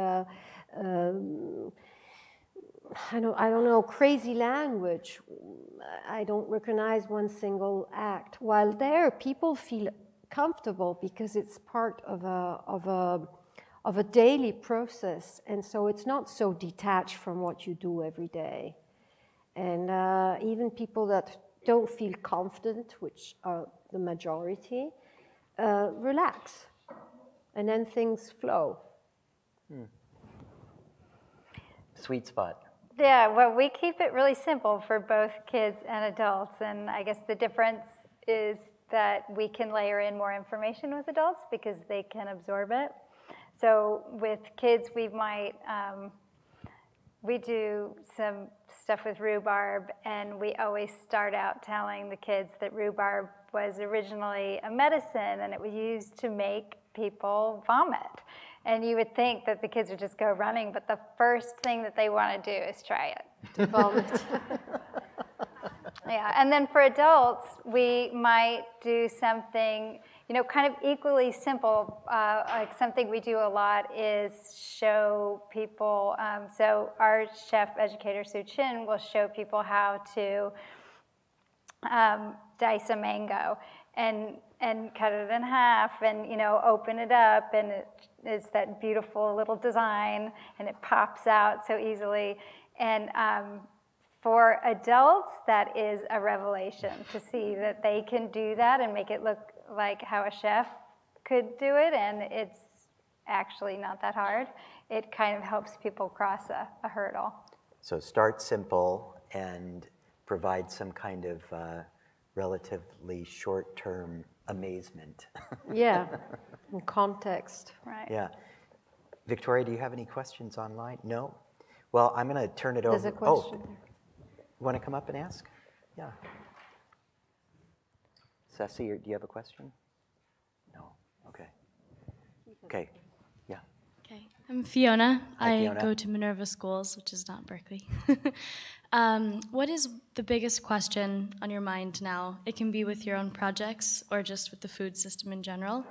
D: I don't know, crazy language. I don't recognize one single act. While there, people feel comfortable because it's part of a daily process, and so it's not so detached from what you do every day. And even people that don't feel confident, which are the majority, relax, and then things flow.
A: Sweet spot.
F: Yeah, well, we keep it really simple for both kids and adults, and I guess the difference is that we can layer in more information with adults because they can absorb it. So with kids, we might, we do some stuff with rhubarb, and we always start out telling the kids that rhubarb was originally a medicine, and it was used to make people vomit. And you would think that the kids would just go running, but the first thing that they want to do is try it.
D: To vomit.
F: Yeah, and then for adults, we might do something, you know, kind of equally simple. Like something we do a lot is show people, so our chef educator, Sue Chin, will show people how to dice a mango and cut it in half and, you know, open it up, and it's that beautiful little design, and it pops out so easily. And for adults, that is a revelation to see that they can do that and make it look like how a chef could do it, and it's actually not that hard. It kind of helps people cross a hurdle.
A: So start simple and provide some kind of relatively short-term amazement.
D: Yeah, in context.
F: Right.
A: Yeah. Victoria, do you have any questions online? No? Well, I'm going to turn it over.
D: There's a question.
A: Oh, you want to come up and ask? Yeah. Ceci, do you have a question? No? Okay. Okay. Yeah.
B: Okay.
I: I'm Fiona.
A: Hi, Fiona.
I: I go to Minerva Schools, which is not Berkeley. What is the biggest question on your mind now? It can be with your own projects or just with the food system in general,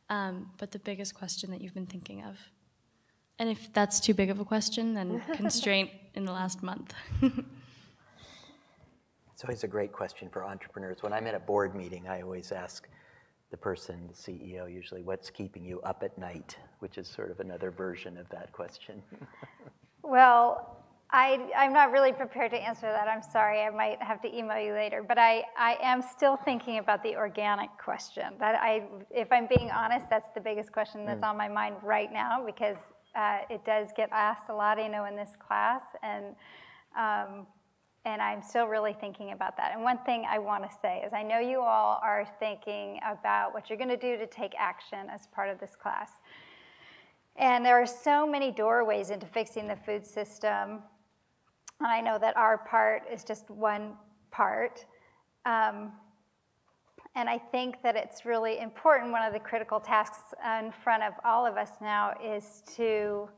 I: but the biggest question that you've been thinking of. And if that's too big of a question, then constraint in the last month.
A: It's always a great question for entrepreneurs. When I'm at a board meeting, I always ask the person, the CEO, usually, what's keeping you up at night, which is sort of another version of that question.
F: Well, I'm not really prepared to answer that. I'm sorry. I might have to email you later. But I am still thinking about the organic question. If I'm being honest, that's the biggest question that's on my mind right now, because it does get asked a lot, in this class. And I'm still really thinking about that. And one thing I want to say is I know you all are thinking about what you're going to do to take action as part of this class. And there are so many doorways into fixing the food system. And I know that our part is just one part. And I think that it's really important. One of the critical tasks in front of all of us now is to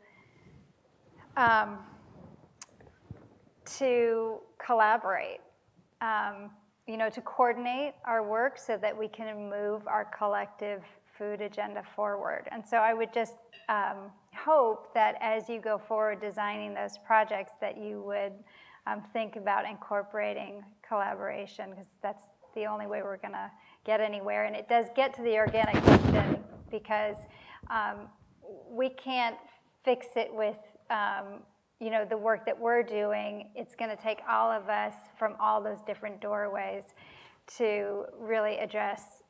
F: collaborate, to coordinate our work so that we can move our collective food agenda forward. And so I would just hope that as you go forward designing those projects that you would think about incorporating collaboration, because that's the only way we're going to get anywhere. And it does get to the organic question, because we can't fix it with the work that we're doing. It's going to take all of us from all those different doorways to really address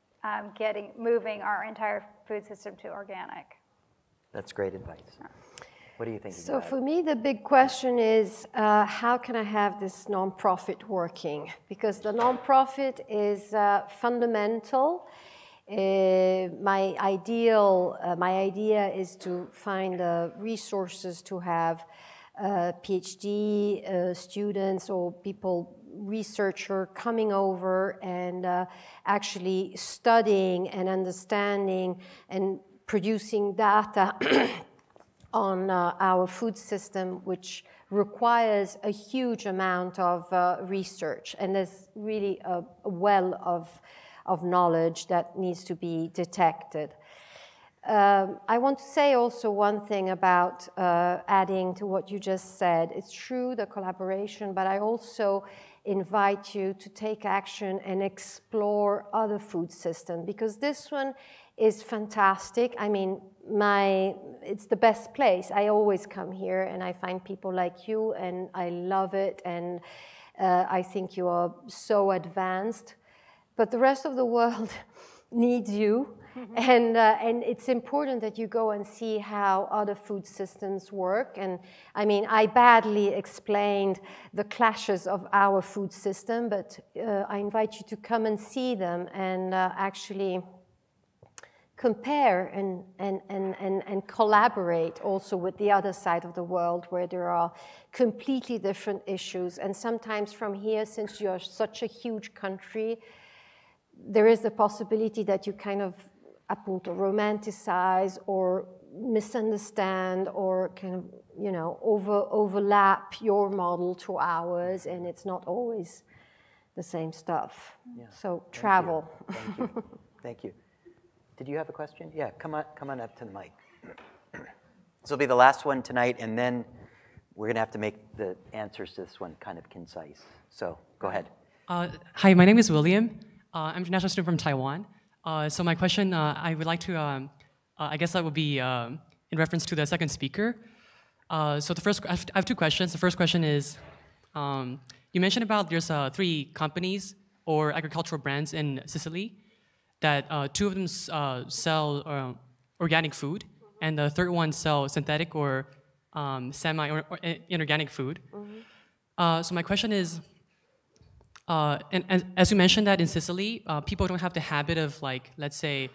F: moving our entire food system to organic.
A: That's great advice. What do you think?
D: So for me, the big question is, how can I have this nonprofit working? Because the nonprofit is fundamental. My idea is to find resources to have PhD students or researcher coming over and actually studying and understanding and producing data on our food system, which requires a huge amount of research. And there's really a well of knowledge that needs to be detected. I want to say also one thing about adding to what you just said. It's true, the collaboration, but I also invite you to take action and explore other food systems, because this one is fantastic. I mean, it's the best place. I always come here and I find people like you and I love it, and I think you are so advanced. But the rest of the world needs you. And it's important that you go and see how other food systems work. And I mean, I badly explained the clashes of our food system, but I invite you to come and see them and actually compare and collaborate also with the other side of the world, where there are completely different issues. And sometimes from here, since you're such a huge country, there is the possibility that you kind of romanticize or misunderstand or kind of, overlap your model to ours, and it's not always the same stuff. Yeah. So travel.
A: Thank you. Thank you. Did you have a question? Yeah, come on up to the mic. This will be the last one tonight, and then we're going to have to make the answers to this one kind of concise. So go ahead.
J: Hi, my name is William. I'm an international student from Taiwan. So my question, I would like to, I guess that would be in reference to the second speaker. So I have two questions. The first question is, you mentioned about there's 3 companies or agricultural brands in Sicily that 2 of them sell organic food, and the third one sells synthetic or semi or inorganic food. Mm-hmm. So my question is, and as you mentioned that in Sicily, people don't have the habit of, like, let's say,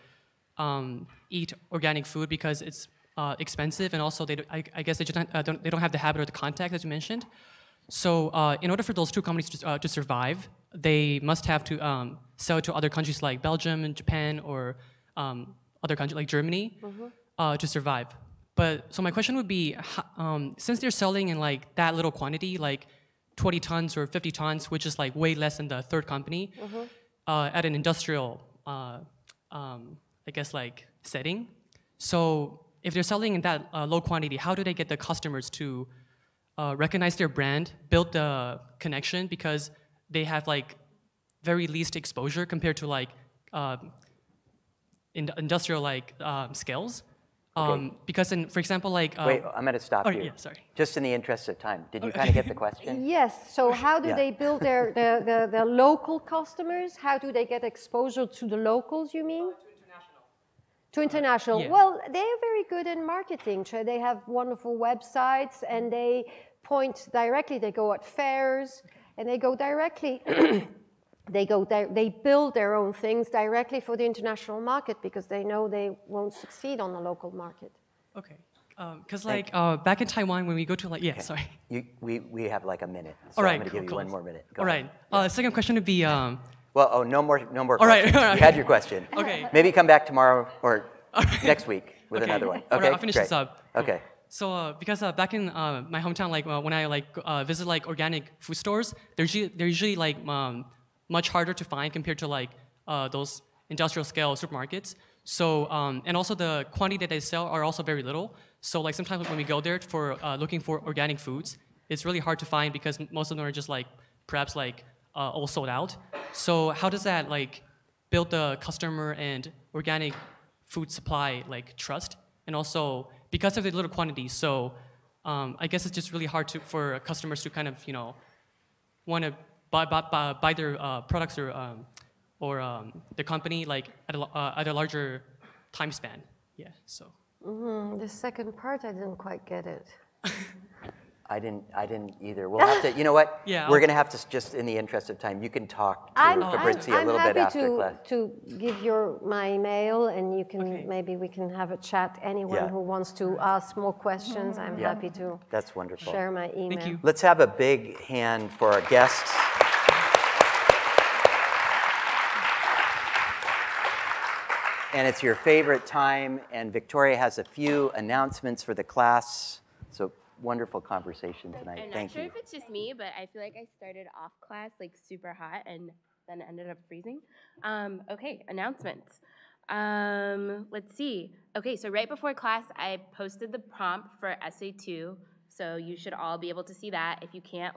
J: eat organic food because it's expensive, and also I guess they don't have the habit or the contact, as you mentioned. So in order for those 2 companies to survive, they must have to sell to other countries like Belgium and Japan, or other countries like Germany, mm-hmm. To survive. But so my question would be, since they're selling in like that little quantity, like 20 tons or 50 tons, which is like way less than the third company, at an industrial, I guess like setting. So if they're selling in that low quantity, how do they get the customers to recognize their brand, build the connection, because they have like very least exposure compared to like industrial like scales? Because in, for example, like
A: wait, I'm going to stop you.
J: Yeah, sorry.
A: Just in the interest of time, did you kind of get the question?
D: Yes. So how do they build their local customers? How do they get exposure to the locals? You mean? To international.
J: Yeah.
D: Well, they're very good in marketing. So they have wonderful websites, and they point directly. They go at fairs, and they go directly. They build their own things directly for the international market because they know they won't succeed on the local market.
J: Okay. Because like back in Taiwan, when we go to like, yeah, sorry.
A: We have like a minute, so
J: All right,
A: I'm going to give you one more minute. Go
J: All
A: ahead.
J: right. Second question would be.
A: Well, oh, no more questions.
J: All right.
A: You had your question.
J: Okay.
A: Maybe come back tomorrow or next week with another one. Okay,
J: All right, I'll finish
A: great.
J: this up.
A: Okay.
J: So because back in my hometown, like when I like visit like organic food stores, they're usually like much harder to find compared to like those industrial scale supermarkets. So and also the quantity that they sell are also very little. So like sometimes when we go there for looking for organic foods, it's really hard to find because most of them are just like perhaps like all sold out. So how does that like build the customer and organic food supply like trust? And also because of the little quantities, so I guess it's just really hard for customers to kind of want to buy their products or the company like at a larger time span. Yeah. So.
D: The second part, I didn't quite get it.
A: I didn't either. We'll have to, you know what?
J: Yeah,
A: we're going to have to, just in the interest of time, you can talk to Fabrizia a little bit after class.
D: I'm happy to give my email, and you can maybe we can have a chat. Anyone who wants to ask more questions, I'm happy to.
A: That's wonderful.
D: Share my email.
J: Thank you.
A: Let's have a big hand for our guests. And it's your favorite time, and Victoria has a few announcements for the class. So wonderful conversation tonight.
K: I'm
A: Thank
K: not sure
A: you.
K: if it's just me, but I feel like I started off class like super hot and then ended up freezing. Okay, announcements. Let's see. Okay, so right before class, I posted the prompt for Essay 2, so you should all be able to see that. If you can't,